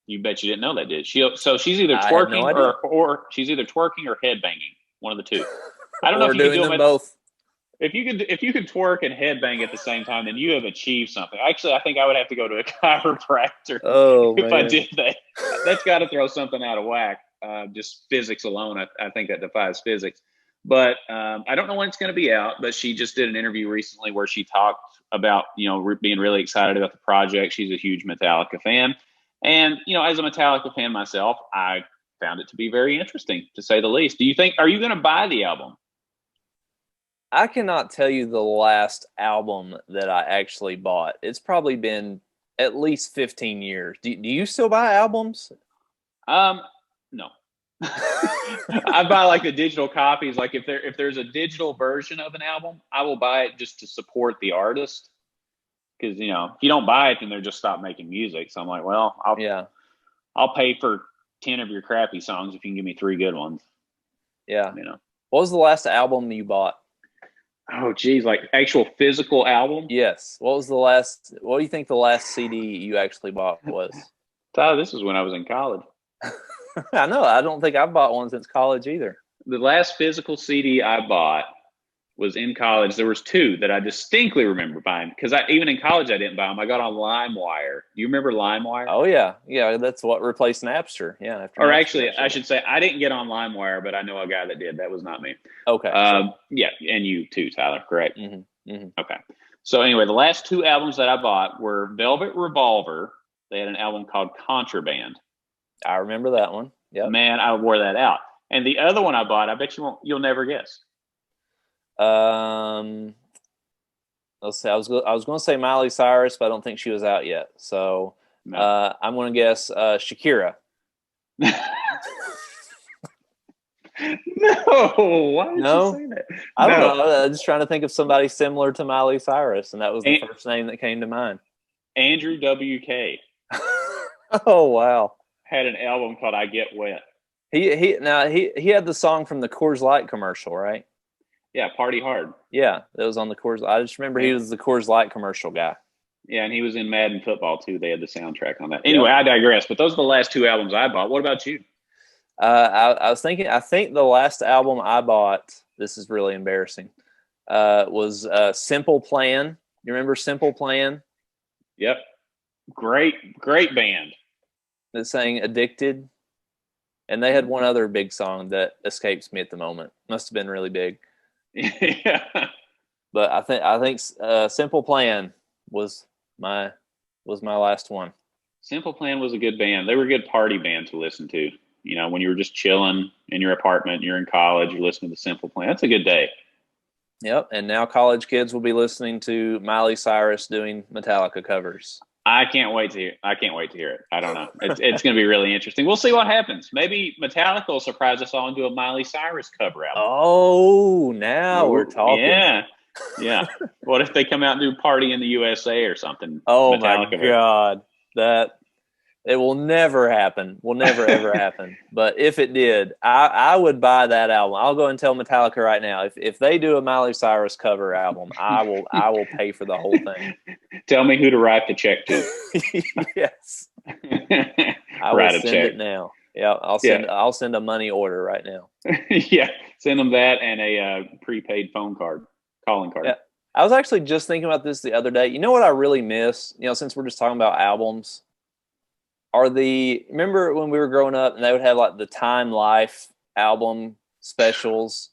You bet you didn't know that, did she? So she's either twerking or she's either twerking or headbanging. One of the two. I don't know if you can do them both. If you could twerk and headbang at the same time, then you have achieved something. Actually, I think I would have to go to a chiropractor if I did that. That's got to throw something out of whack. Just physics alone, I think that defies physics. But I don't know when it's going to be out. But she just did an interview recently where she talked about being really excited about the project. She's a huge Metallica fan. And, as a Metallica fan myself, I found it to be very interesting, to say the least. Are you going to buy the album? I cannot tell you the last album that I actually bought. It's probably been at least 15 years. Do you still buy albums? No. I buy like the digital copies. Like if there's a digital version of an album, I will buy it just to support the artist. Because if you don't buy it, then they're just stop making music. So I'm like, well, I'll pay for 10 of your crappy songs if you can give me 3 good ones. Yeah. What was the last album you bought? Oh, geez, like actual physical album? Yes. What do you think the last CD you actually bought was? Tyler, this was when I was in college. I know. I don't think I've bought one since college either. The last physical CD I bought was in college. There was 2 that I distinctly remember buying because even in college I didn't buy them. I got on LimeWire. Do you remember LimeWire? Oh yeah, that's what replaced Napster. Yeah. I should say I didn't get on LimeWire, but I know a guy that did. That was not me. Okay. Yeah, and you too, Tyler. Correct. Mm-hmm. Mm-hmm. Okay. So anyway, the last 2 albums that I bought were Velvet Revolver. They had an album called Contraband. I remember that one. Yeah. Man, I wore that out. And the other one I bought, I bet you'll never guess. Let's see. I was going to say Miley Cyrus, but I don't think she was out yet. So no. I'm going to guess Shakira. No, why did you say that? I don't know. I was just trying to think of somebody similar to Miley Cyrus, and that was the first name that came to mind. Andrew WK. Oh wow! Had an album called "I Get Wet." He had the song from the Coors Light commercial, right? Yeah, Party Hard. Yeah, that was on the Coors. I just remember he was the Coors Light commercial guy. Yeah, and he was in Madden Football too. They had the soundtrack on that. Anyway, I digress. But those are the last 2 albums I bought. What about you? I was thinking. I think the last album I bought. This is really embarrassing. Was Simple Plan. You remember Simple Plan? Yep. Great band. That sang "Addicted," and they had one other big song that escapes me at the moment. Must have been really big. Yeah. But I think Simple Plan was my last one. Simple Plan was a good band. They were a good party band to listen to. When you were just chilling in your apartment, you're in college, you're listening to Simple Plan. That's a good day. Yep. And now college kids will be listening to Miley Cyrus doing Metallica covers. I can't wait to hear it. I don't know. It's going to be really interesting. We'll see what happens. Maybe Metallica will surprise us all and do a Miley Cyrus cover album. Oh, now we're talking. Yeah. What if they come out and do Party in the USA or something? Oh, Metallica my God. It will never happen. Will never ever happen. But if it did, I would buy that album. I'll go and tell Metallica right now. If they do a Miley Cyrus cover album, I will pay for the whole thing. Tell me who to write the check to. Yes. I will send it now. Yeah, I'll send a money order right now. Yeah, send them that and a prepaid calling card. Yeah. I was actually just thinking about this the other day. You know what I really miss? Since we're just talking about albums, remember when we were growing up and they would have like the Time Life album specials,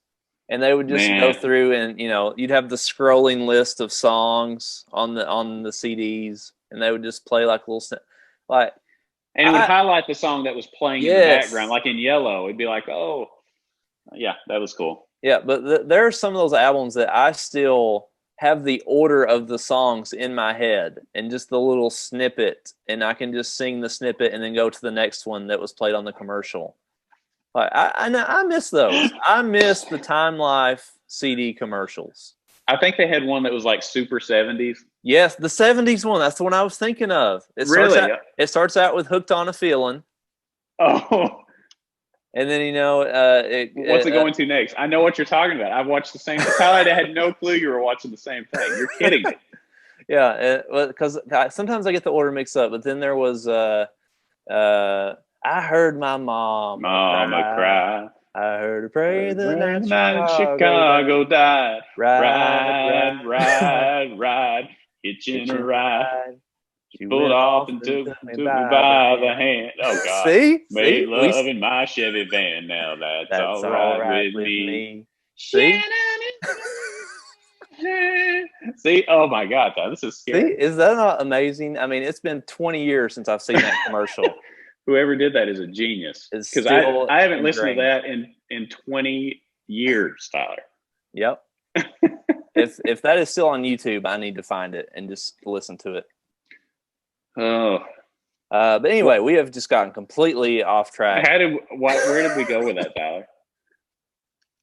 and they would just go through and you'd have the scrolling list of songs on the CDs, and they would just play like little like. And it would highlight the song that was playing in the background, like in yellow. It'd be like, oh, yeah, that was cool. Yeah, but there are some of those albums that I still have the order of the songs in my head and just the little snippet, and I can just sing the snippet and then go to the next one that was played on the commercial. Like I miss those. I miss the Time Life CD commercials. I think they had one that was like super 70s. Yes, the 70s one. That's the one I was thinking of. It starts out with Hooked on a Feeling. Oh. And then, what's it going to next? I know what you're talking about. I've watched the same thing. Tyler, I had no clue you were watching the same thing. You're kidding me. Yeah, because sometimes I get the order mixed up. But then there was, I heard my mom cry. I heard her pray the night Chicago died. Ride. Hitching a ride. She pulled off and took me by the hand. Oh, God. See? Made love in my Chevy van. Now that's all right with me. See? See? Oh, my God. This is scary. See? Is that not amazing? I mean, it's been 20 years since I've seen that commercial. Whoever did that is a genius. Because I haven't listened to that in 20 years, Tyler. Yep. If that is still on YouTube, I need to find it and just listen to it. Oh. But anyway, we have just gotten completely off track. Where did we go with that, Tyler?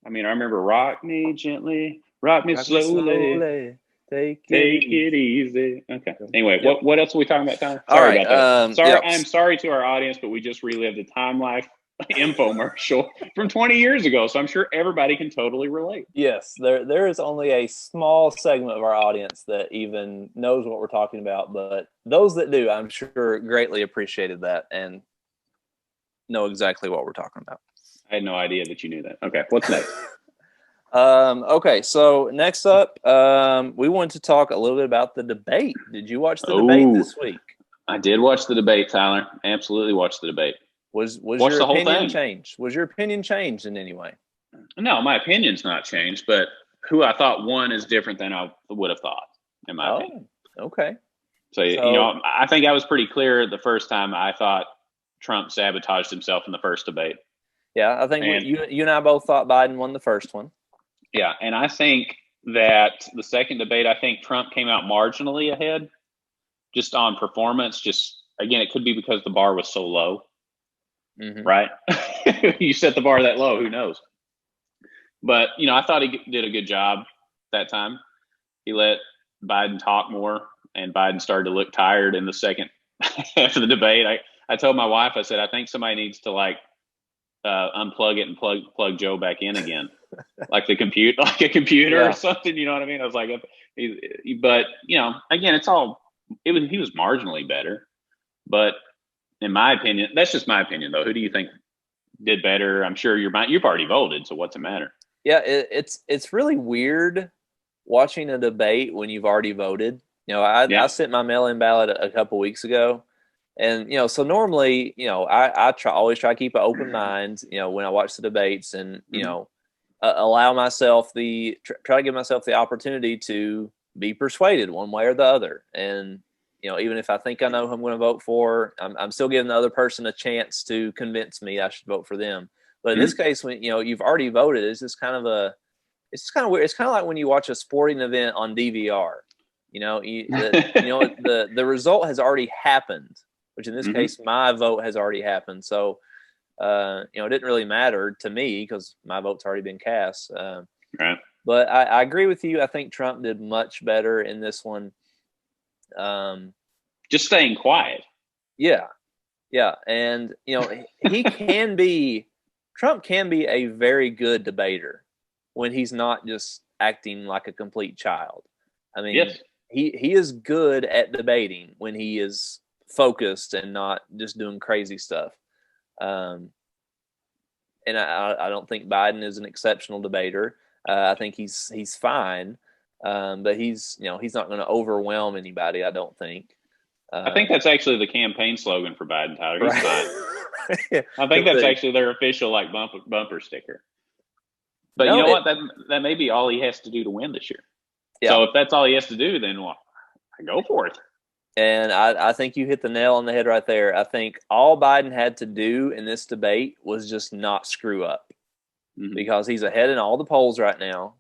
I mean, I remember rock me gently, rock me slowly. Take it easy. Okay. Anyway, Yep. What else are we talking about, Tyler? Sorry about that. I'm sorry to our audience, but we just relived the Time Life infomercial from 20 years ago, so I'm sure everybody can totally relate. Yes, there is only a small segment of our audience that even knows what we're talking about, but those that do, I'm sure, greatly appreciated that and know exactly what we're talking about. I had no idea that you knew that. Okay, what's next? Okay, so next up, we wanted to talk a little bit about the debate. Did you watch the debate this week? I did watch the debate, Tyler. Absolutely watched the debate. Was your opinion changed? Was your opinion changed in any way? No, my opinion's not changed, but who I thought won is different than I would have thought, in my opinion. Okay. So, I think I was pretty clear the first time. I thought Trump sabotaged himself in the first debate. Yeah, I think you and I both thought Biden won the first one. Yeah, and I think that the second debate, I think Trump came out marginally ahead just on performance. Just, again, it could be because the bar was so low. Mm-hmm. Right? You set the bar that low, who knows? But, I thought he did a good job that time. He let Biden talk more, and Biden started to look tired in the second half of the debate. I told my wife, I said, I think somebody needs to unplug it and plug Joe back in again. like a computer or something, you know what I mean? I was like, but, again, he was marginally better, but in my opinion, that's just my opinion, though. Who do you think did better? I'm sure you've already voted, so what's it matter? Yeah, it's really weird watching a debate when you've already voted. I sent my mail-in ballot a couple weeks ago, and so normally, I always try to keep an open mind, when I watch the debates, and allow myself try to give myself the opportunity to be persuaded one way or the other, and even if I think I know who I'm going to vote for, I'm still giving the other person a chance to convince me I should vote for them. But in this case, when you've already voted, it's just kind of weird. It's kind of like when you watch a sporting event on DVR. The result has already happened, which in this case, my vote has already happened. So, it didn't really matter to me because my vote's already been cast. Right. But I agree with you. I think Trump did much better in this one. Just staying quiet. Yeah. Yeah, and he can be Trump can be a very good debater when he's not just acting like a complete child. I mean, Yes. he is good at debating when he is focused and not just doing crazy stuff. And I don't think Biden is an exceptional debater. I think he's fine, but he's not going to overwhelm anybody. I don't think. I think that's actually the campaign slogan for Biden, Tyler. He's fine. Yeah. I think that's actually their official bumper sticker. But you know what? That may be all he has to do to win this year. Yeah. So if that's all he has to do, then go for it. And I think you hit the nail on the head right there. I think all Biden had to do in this debate was just not screw up, because he's ahead in all the polls right now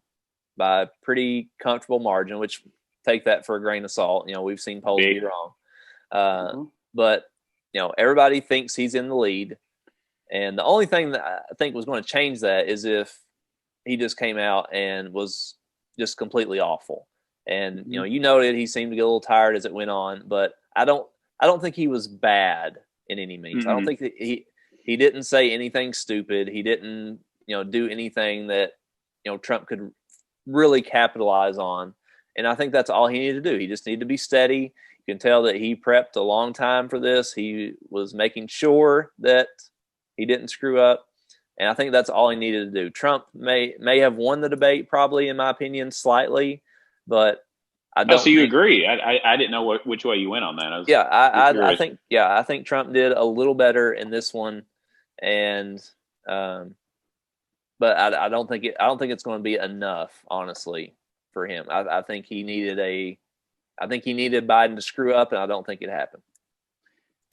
by a pretty comfortable margin, which take that for a grain of salt. We've seen polls be wrong. But, everybody thinks he's in the lead. And the only thing that I think was going to change that is if he just came out and was just completely awful. And you noted he seemed to get a little tired as it went on, but I don't think he was bad in any means. I don't think that he didn't say anything stupid. He didn't do anything that Trump could really capitalize on. And I think that's all he needed to do. He just needed to be steady. You can tell that he prepped a long time for this. He was making sure that he didn't screw up. And I think that's all he needed to do. Trump may have won the debate, probably, in my opinion, slightly. But I don't. So you agree? I didn't know which way you went on that. I think Trump did a little better in this one, and but I don't think it's going to be enough, honestly, for him. I think he needed Biden to screw up, and I don't think it happened.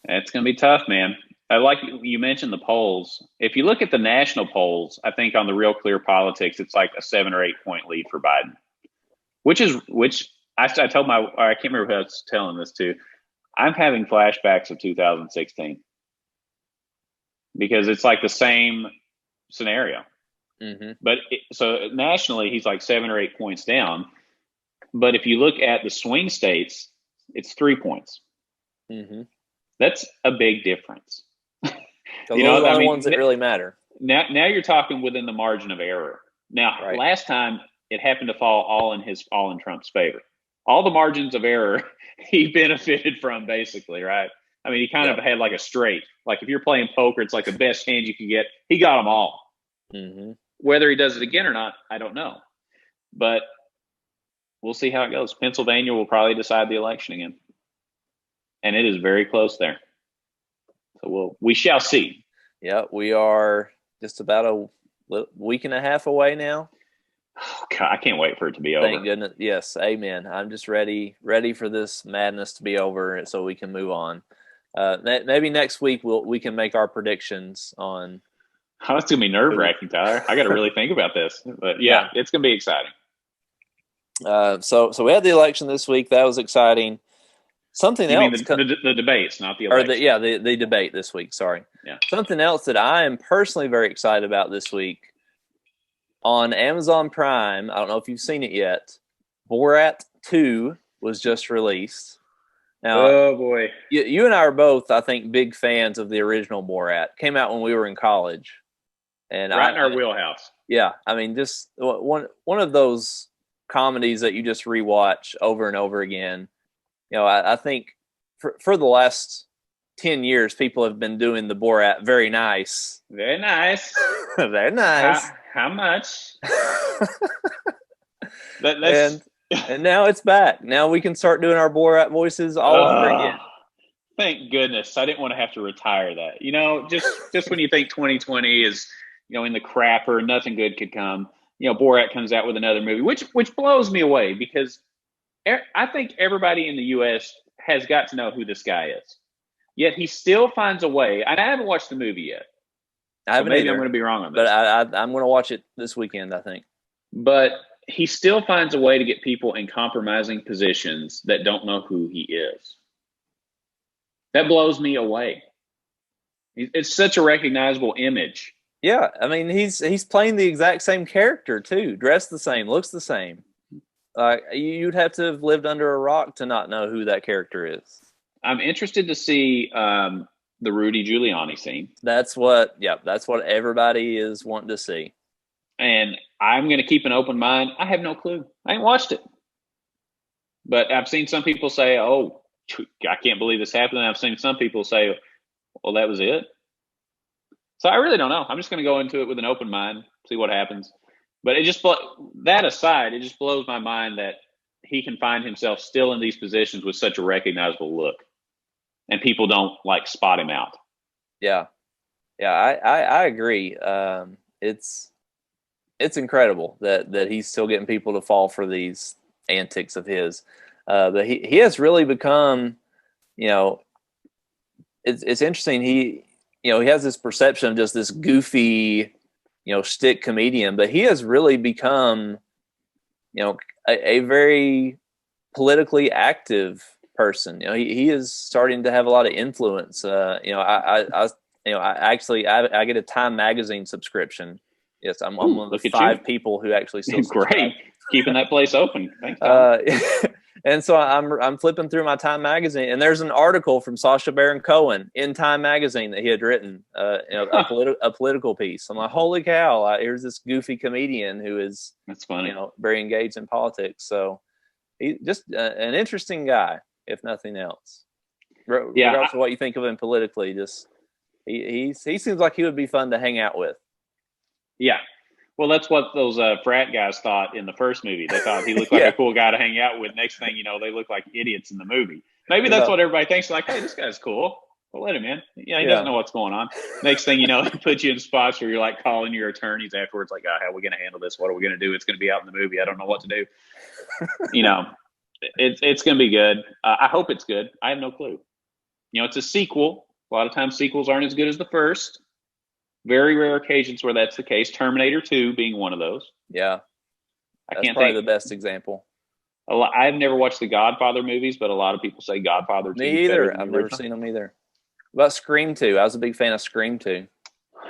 It's going to be tough, man. I like you mentioned the polls. If you look at the national polls, I think on the Real Clear Politics, it's like a 7 or 8 point lead for Biden. Which I told I can't remember who I was telling this to. I'm having flashbacks of 2016 because it's like the same scenario. But so nationally, he's like 7 or 8 points down. But if you look at the swing states, it's 3 points. That's a big difference. Those are the only ones that really matter. Now you're talking within the margin of error. Now, last time, it happened to fall all in Trump's favor. All the margins of error he benefited from, basically, right? I mean, he kind of had like a straight. Like if you're playing poker, it's like the best hand you can get. He got them all. Whether he does it again or not, I don't know. But we'll see how it goes. Pennsylvania will probably decide the election again, and it is very close there. So we shall see. Yeah, we are just about a week and a half away now. Oh, God, I can't wait for it to be over. Thank goodness. Yes, amen. I'm just ready for this madness to be over so we can move on. Maybe next week we can make our predictions on. Oh, it's going to be nerve-wracking, Tyler. I got to really think about this. But, yeah, it's going to be exciting. So we had the election this week. That was exciting. Something else. Mean the debates, not the election. The debate this week. Sorry. Yeah. Something else that I am personally very excited about this week. On Amazon Prime, I don't know if you've seen it yet, Borat 2 was just released. Now, oh, boy. You and I are both, I think, big fans of the original Borat. Came out when we were in college. And right in our wheelhouse. Yeah. I mean, just one of those comedies that you just rewatch over and over again. I think for the last 10 years, people have been doing the Borat very nice. Very nice. Very nice. How much? And now it's back. Now we can start doing our Borat voices all over again. Thank goodness. I didn't want to have to retire that. Just when you think 2020 is, in the crapper, nothing good could come. Borat comes out with another movie, which blows me away because I think everybody in the U.S. has got to know who this guy is. Yet he still finds a way. And I haven't watched the movie yet. I haven't either. I'm going to be wrong on this. But I'm going to watch it this weekend, I think. But he still finds a way to get people in compromising positions that don't know who he is. That blows me away. It's such a recognizable image. Yeah, I mean, he's playing the exact same character, too. Dressed the same, looks the same. You'd have to have lived under a rock to not know who that character is. I'm interested to see The Rudy Giuliani scene. That's what everybody is wanting to see. And I'm going to keep an open mind. I have no clue. I ain't watched it. But I've seen some people say, oh, I can't believe this happened. And I've seen some people say, well, that was it. So I really don't know. I'm just going to go into it with an open mind, see what happens. But that aside, it just blows my mind that he can find himself still in these positions with such a recognizable look. And people don't spot him out. Yeah. Yeah, I agree. It's incredible that he's still getting people to fall for these antics of his. But he has really become, it's interesting. He has this perception of just this goofy, shtick comedian, but he has really become, a very politically active person. He is starting to have a lot of influence. I get a Time magazine subscription. Yes, I'm one of the 5 people who actually still subscribe. Great, keeping that place open. Thanks, Tom. And so I'm flipping through my Time magazine, and there's an article from Sacha Baron Cohen in Time magazine that he had written, a political piece. I'm like, holy cow! Here's this goofy comedian who is that's funny, very engaged in politics. So he's just an interesting guy, if nothing else. Regardless of what you think of him politically, just he seems like he would be fun to hang out with. Yeah. Well, that's what those frat guys thought in the first movie. They thought he looked like a cool guy to hang out with. Next thing you know, they look like idiots in the movie. Maybe that's what everybody thinks. Like, hey, this guy's cool. Well, let him in. Yeah, he doesn't know what's going on. Next thing you know, he puts you in spots where you're calling your attorneys afterwards, like, how are we going to handle this? What are we going to do? It's going to be out in the movie. I don't know what to do. It's going to be good. I hope it's good. I have no clue. It's a sequel. A lot of times sequels aren't as good as the first. Very rare occasions where that's the case. Terminator 2 being one of those. Yeah. That's probably the best example. I've never watched the Godfather movies, but a lot of people say Godfather 2 Me either. I've never seen them either. What about Scream 2? I was a big fan of Scream 2.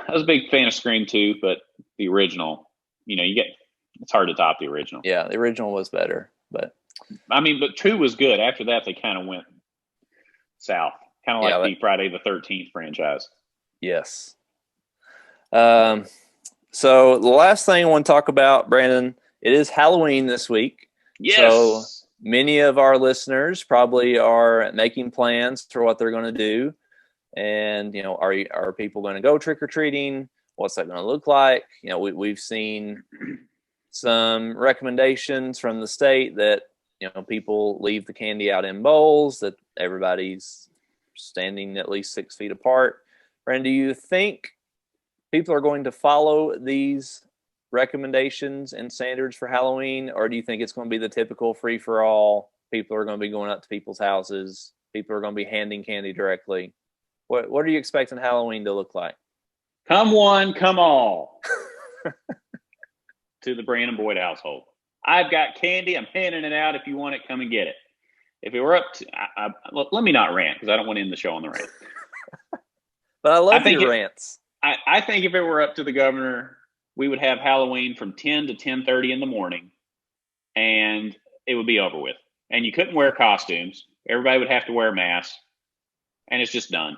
I was a big fan of Scream 2, but the original, it's hard to top the original. Yeah, the original was better. But 2 was good. After that, they kind of went south. Kind of like the Friday the 13th franchise. Yes. So the last thing I want to talk about, Brandon, it is Halloween this week. Yes. So many of our listeners probably are making plans for what they're going to do. And, are people going to go trick-or-treating? What's that going to look like? We've seen some recommendations from the state that, people leave the candy out in bowls, that everybody's standing at least 6 feet apart. Brandon, do you think people are going to follow these recommendations and standards for Halloween, or do you think it's going to be the typical free-for-all? People are going to be going up to people's houses. People are going to be handing candy directly. What are you expecting Halloween to look like? Come one, come all. To the Brandon Boyd household. I've got candy. I'm handing it out. If you want it, come and get it. If it were up to, let me not rant because I don't want to end the show on the rant. But I love your rants. I think if it were up to the governor, we would have Halloween from 10 to 10:30 in the morning, and it would be over with. And you couldn't wear costumes. Everybody would have to wear masks, and it's just done.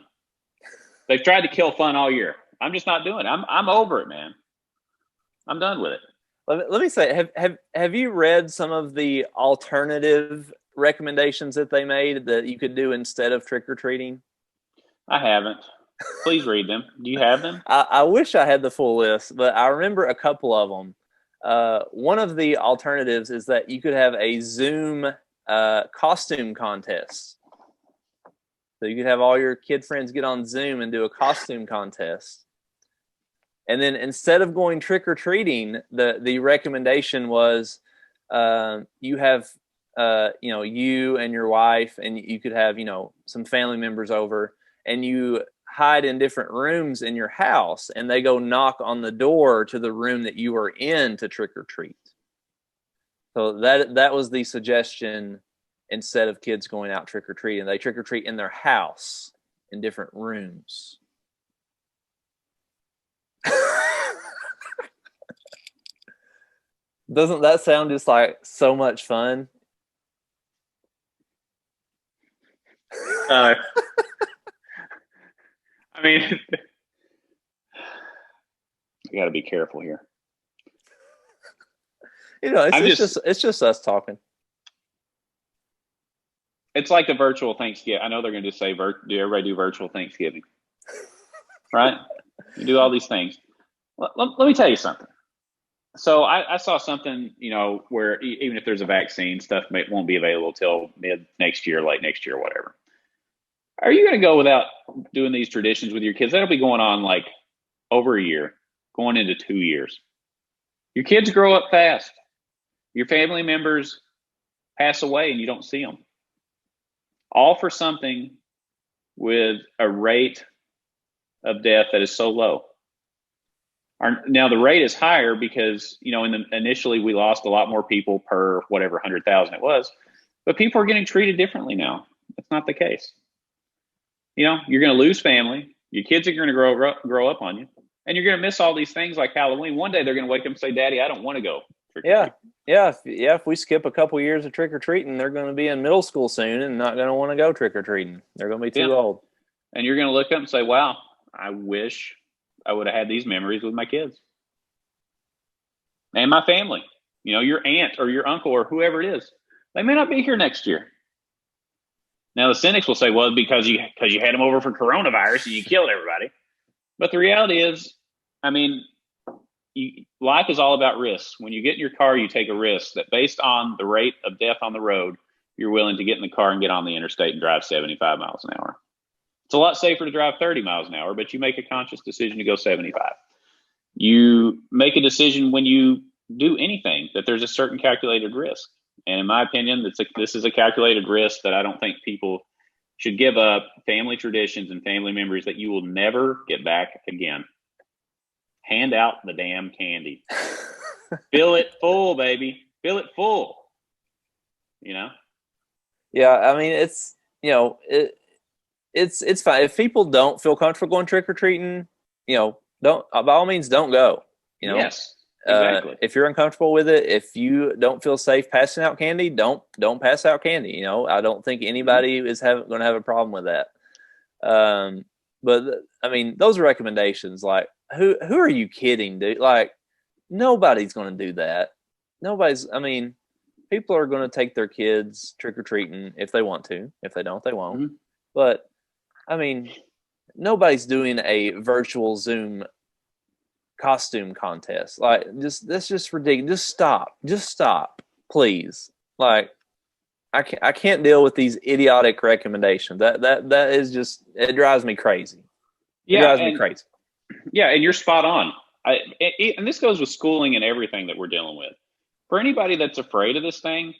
They've tried to kill fun all year. I'm just not doing it. I'm over it, man. I'm done with it. Let me say, have you read some of the alternative recommendations that they made that you could do instead of trick-or-treating? I haven't. Please read them. Do you have them? I wish I had the full list, but I remember a couple of them. One of the alternatives is that you could have a Zoom costume contest. So you could have all your kid friends get on Zoom and do a costume contest. And then instead of going trick-or-treating, the recommendation was you have, you and your wife, and you could have, some family members over, and you hide in different rooms in your house, and they go knock on the door to the room that you are in to trick-or-treat. So that was the suggestion. Instead of kids going out trick-or-treating, they trick-or-treat in their house in different rooms. Doesn't that sound just like so much fun? I mean, you got to be careful here. It's just us talking. It's like the virtual Thanksgiving. I know they're going to just say, do everybody do virtual Thanksgiving? Right? You do all these things. Let me tell you something. So I saw something, where even if there's a vaccine, stuff won't be available till mid next year, late next year, whatever. Are you going to go without doing these traditions with your kids? That'll be going on like over a year, going into 2 years. Your kids grow up fast. Your family members pass away and you don't see them. All for something with a rate of death that is so low. Now the rate is higher because, initially we lost a lot more people per whatever 100,000 it was, but people are getting treated differently now. That's not the case. You're going to lose family. Your kids are going to grow up on you, and you're going to miss all these things like Halloween. One day they're going to wake up and say, "Daddy, I don't want to go trick-or-treat." Yeah. If we skip a couple years of trick-or-treating, they're going to be in middle school soon and not going to want to go trick-or-treating. They're going to be too old. And you're going to look up and say, "Wow, I wish I would have had these memories with my kids and my family." Your aunt or your uncle or whoever it is, they may not be here next year. Now the cynics will say, "Well, because you had them over for coronavirus and you killed everybody." But the reality is, life is all about risks. When you get in your car, you take a risk that based on the rate of death on the road, you're willing to get in the car and get on the interstate and drive 75 miles an hour. It's a lot safer to drive 30 miles an hour, but you make a conscious decision to go 75. You make a decision when you do anything that there's a certain calculated risk. And in my opinion, this is a calculated risk that I don't think people should give up family traditions and family memories that you will never get back again. Hand out the damn candy. Fill it full, baby. Fill it full. Yeah, it's it's fine. If people don't feel comfortable going trick-or-treating, don't by all means don't go. Yes. Exactly. If you're uncomfortable with it, if you don't feel safe passing out candy, don't pass out candy. I don't think anybody is going to have a problem with that. But those recommendations, like who are you kidding, dude? Like nobody's going to do that. People are going to take their kids trick-or-treating if they want to. If they don't, they won't. Mm-hmm. But nobody's doing a virtual Zoom costume contest. Like that's just ridiculous. Just stop, please. Like I can't deal with these idiotic recommendations. That is just, it drives me crazy. It drives me crazy. Yeah, and you're spot on. And this goes with schooling and everything that we're dealing with. For anybody that's afraid of this thing,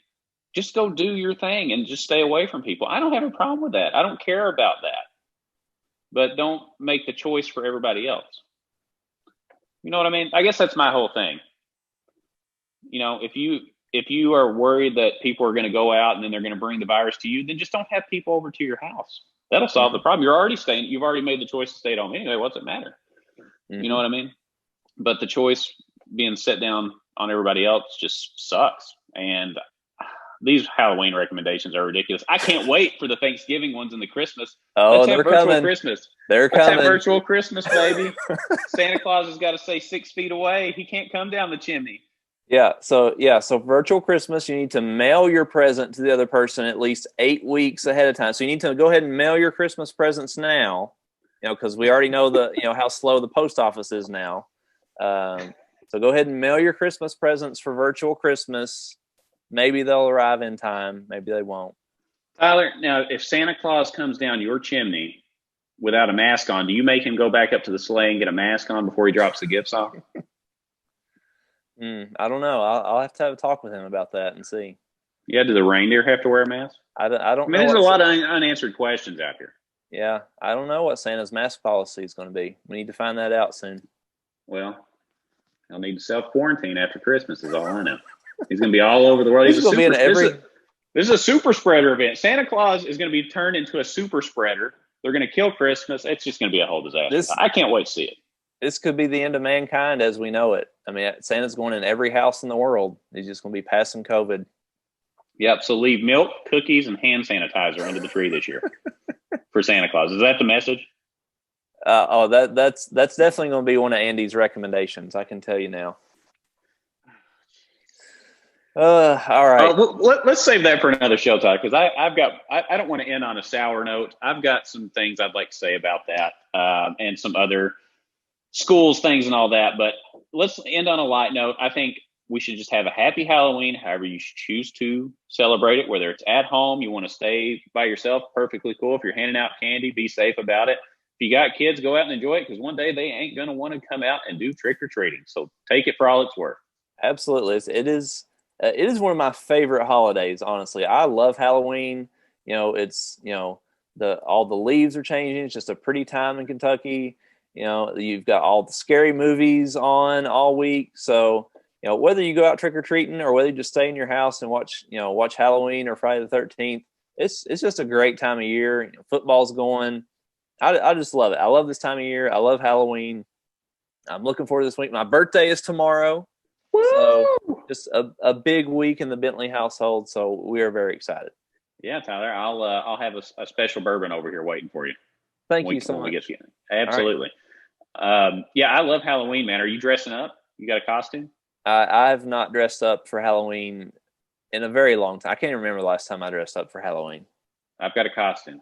just go do your thing and just stay away from people. I don't have a problem with that. I don't care about that. But don't make the choice for everybody else. You know what I mean? I guess that's my whole thing. If you are worried that people are going to go out and then they're going to bring the virus to you, then just don't have people over to your house. That'll solve the problem. You've already made the choice to stay at home anyway. What's it matter? Mm-hmm. You know what I mean? But the choice being set down on everybody else just sucks. And these Halloween recommendations are ridiculous. I can't wait for the Thanksgiving ones and the Christmas. Oh, they're coming. Christmas. They're coming. Let's have virtual Christmas, baby. Santa Claus has got to stay 6 feet away. He can't come down the chimney. So virtual Christmas, you need to mail your present to the other person at least 8 weeks ahead of time. So you need to go ahead and mail your Christmas presents now, because we already know how slow the post office is now. So go ahead and mail your Christmas presents for virtual Christmas. Maybe they'll arrive in time. Maybe they won't. Tyler, now if Santa Claus comes down your chimney without a mask on, do you make him go back up to the sleigh and get a mask on before he drops the gifts off? I don't know. I'll have to have a talk with him about that and see. Yeah, do the reindeer have to wear a mask? I don't know. There's a lot of unanswered questions out here. Yeah, I don't know what Santa's mask policy is going to be. We need to find that out soon. Well, he'll need to self-quarantine after Christmas is all I know. He's going to be all over the world. This is a super spreader event. Santa Claus is going to be turned into a super spreader. They're going to kill Christmas. It's just going to be a whole disaster. I can't wait to see it. This could be the end of mankind as we know it. Santa's going in every house in the world. He's just going to be passing COVID. Yep. So leave milk, cookies, and hand sanitizer under the tree this year for Santa Claus. Is that the message? That's definitely going to be one of Andy's recommendations. I can tell you now. All right. Let's save that for another show, Todd, because I don't want to end on a sour note. I've got some things I'd like to say about that, and some other schools things and all that. But let's end on a light note. I think we should just have a happy Halloween, however you choose to celebrate it, whether it's at home, you want to stay by yourself, perfectly cool. If you're handing out candy, be safe about it. If you got kids, go out and enjoy it, because one day they ain't going to want to come out and do trick-or-treating. So take it for all it's worth. Absolutely. It is one of my favorite holidays, honestly. I love Halloween. It's, all the leaves are changing. It's just a pretty time in Kentucky. You've got all the scary movies on all week. So, whether you go out trick-or-treating or whether you just stay in your house and watch Halloween or Friday the 13th, it's just a great time of year. Football's going. I just love it. I love this time of year. I love Halloween. I'm looking forward to this week. My birthday is tomorrow. Woo! So just a big week in the Bentley household. So we are very excited. Yeah, Tyler, I'll have a special bourbon over here waiting for you. Thank you so much. Absolutely. Right. Yeah, I love Halloween, man. Are you dressing up? You got a costume? I have not dressed up for Halloween in a very long time. I can't remember the last time I dressed up for Halloween. I've got a costume.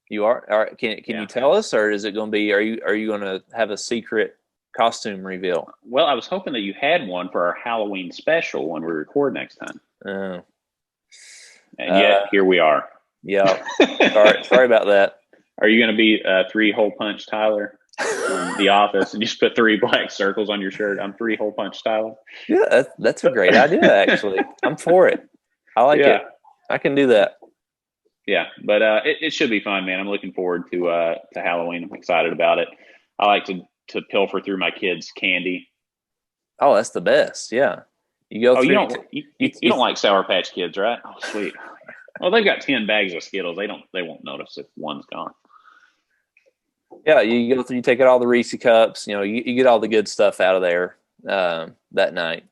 You are? All right. Can you tell us, or is it going to be? Are you going to have a secret costume reveal? Well, I was hoping that you had one for our Halloween special when we record next time. And yet here we are. Yeah. Sorry about that. Are you going to be 3-hole punch Tyler from The Office and just put 3 black circles on your shirt? I'm 3-hole punch Tyler. Yeah, that's a great idea. Actually, I'm for it. I like it. I can do that. Yeah, but it should be fun, man. I'm looking forward to Halloween. I'm excited about it. I like to pilfer through my kids' candy. Oh, that's the best. Yeah, you go. You don't like Sour Patch Kids, right? Oh, sweet. Well, they've got 10 bags of Skittles. They won't notice if one's gone. Yeah, you go through. You take out all the Reese cups. You get all the good stuff out of there that night.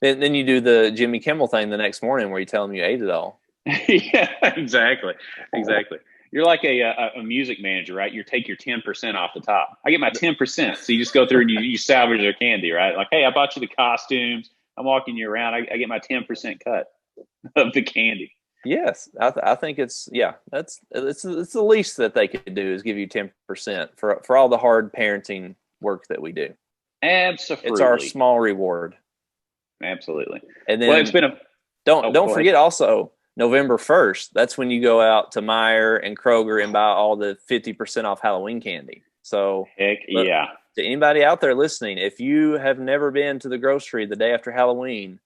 Then you do the Jimmy Kimmel thing the next morning where you tell them you ate it all. Yeah, exactly. You're like a music manager, right? You take your 10% off the top. I get my 10%. So you just go through and you salvage their candy, right? Like, hey, I bought you the costumes. I'm walking you around. I get my 10% cut of the candy. Yes, I think it's the least that they could do is give you 10% for all the hard parenting work that we do. Absolutely, it's our small reward. Absolutely. And then it's been don't forget also November 1st. That's when you go out to Meijer and Kroger and buy all the 50% off Halloween candy. So heck yeah. To anybody out there listening, if you have never been to the grocery the day after Halloween,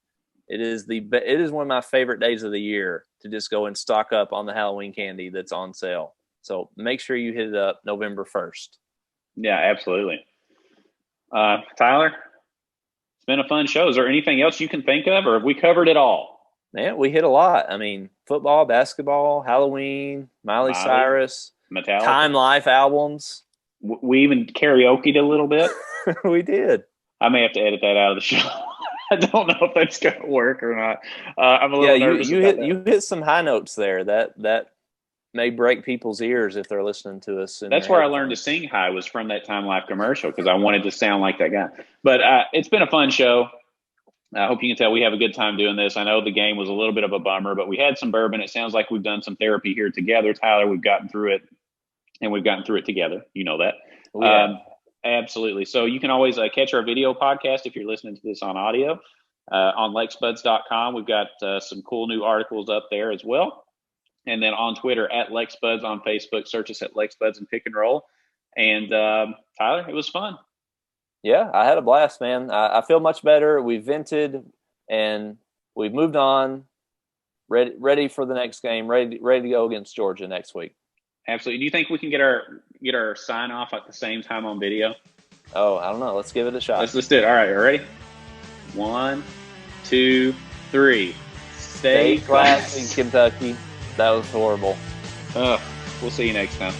it is one of my favorite days of the year to just go and stock up on the Halloween candy that's on sale. So make sure you hit it up November 1st. Yeah, absolutely. Tyler, it's been a fun show. Is there anything else you can think of, or have we covered it all? Yeah, we hit a lot. I mean, football, basketball, Halloween, Miley Cyrus, Metallica. Time Life albums. We even karaoke'd a little bit. We did. I may have to edit that out of the show. I don't know if that's going to work or not. I'm a little nervous. You hit some high notes there. That may break people's ears if they're listening to us. That's where I learned to sing high, was from that Time Life commercial, because I wanted to sound like that guy. But it's been a fun show. I hope you can tell we have a good time doing this. I know the game was a little bit of a bummer, but we had some bourbon. It sounds like we've done some therapy here together, Tyler. We've gotten through it, and we've gotten through it together. You know that. Yeah. Absolutely. So you can always catch our video podcast if you're listening to this on audio on lexbuds.com. We've got some cool new articles up there as well. And then on Twitter at LexBuds, on Facebook, search us at LexBuds and Pick and Roll. And Tyler, it was fun. Yeah, I had a blast, man. I feel much better. We vented and we've moved on. Ready for the next game. Ready to go against Georgia next week. Absolutely. Do you think we can get our sign off at the same time on video? Oh, I don't know. Let's give it a shot. Let's do it. All right, ready? 1, 2, 3. Stay classy, Kentucky. That was horrible. We'll see you next time.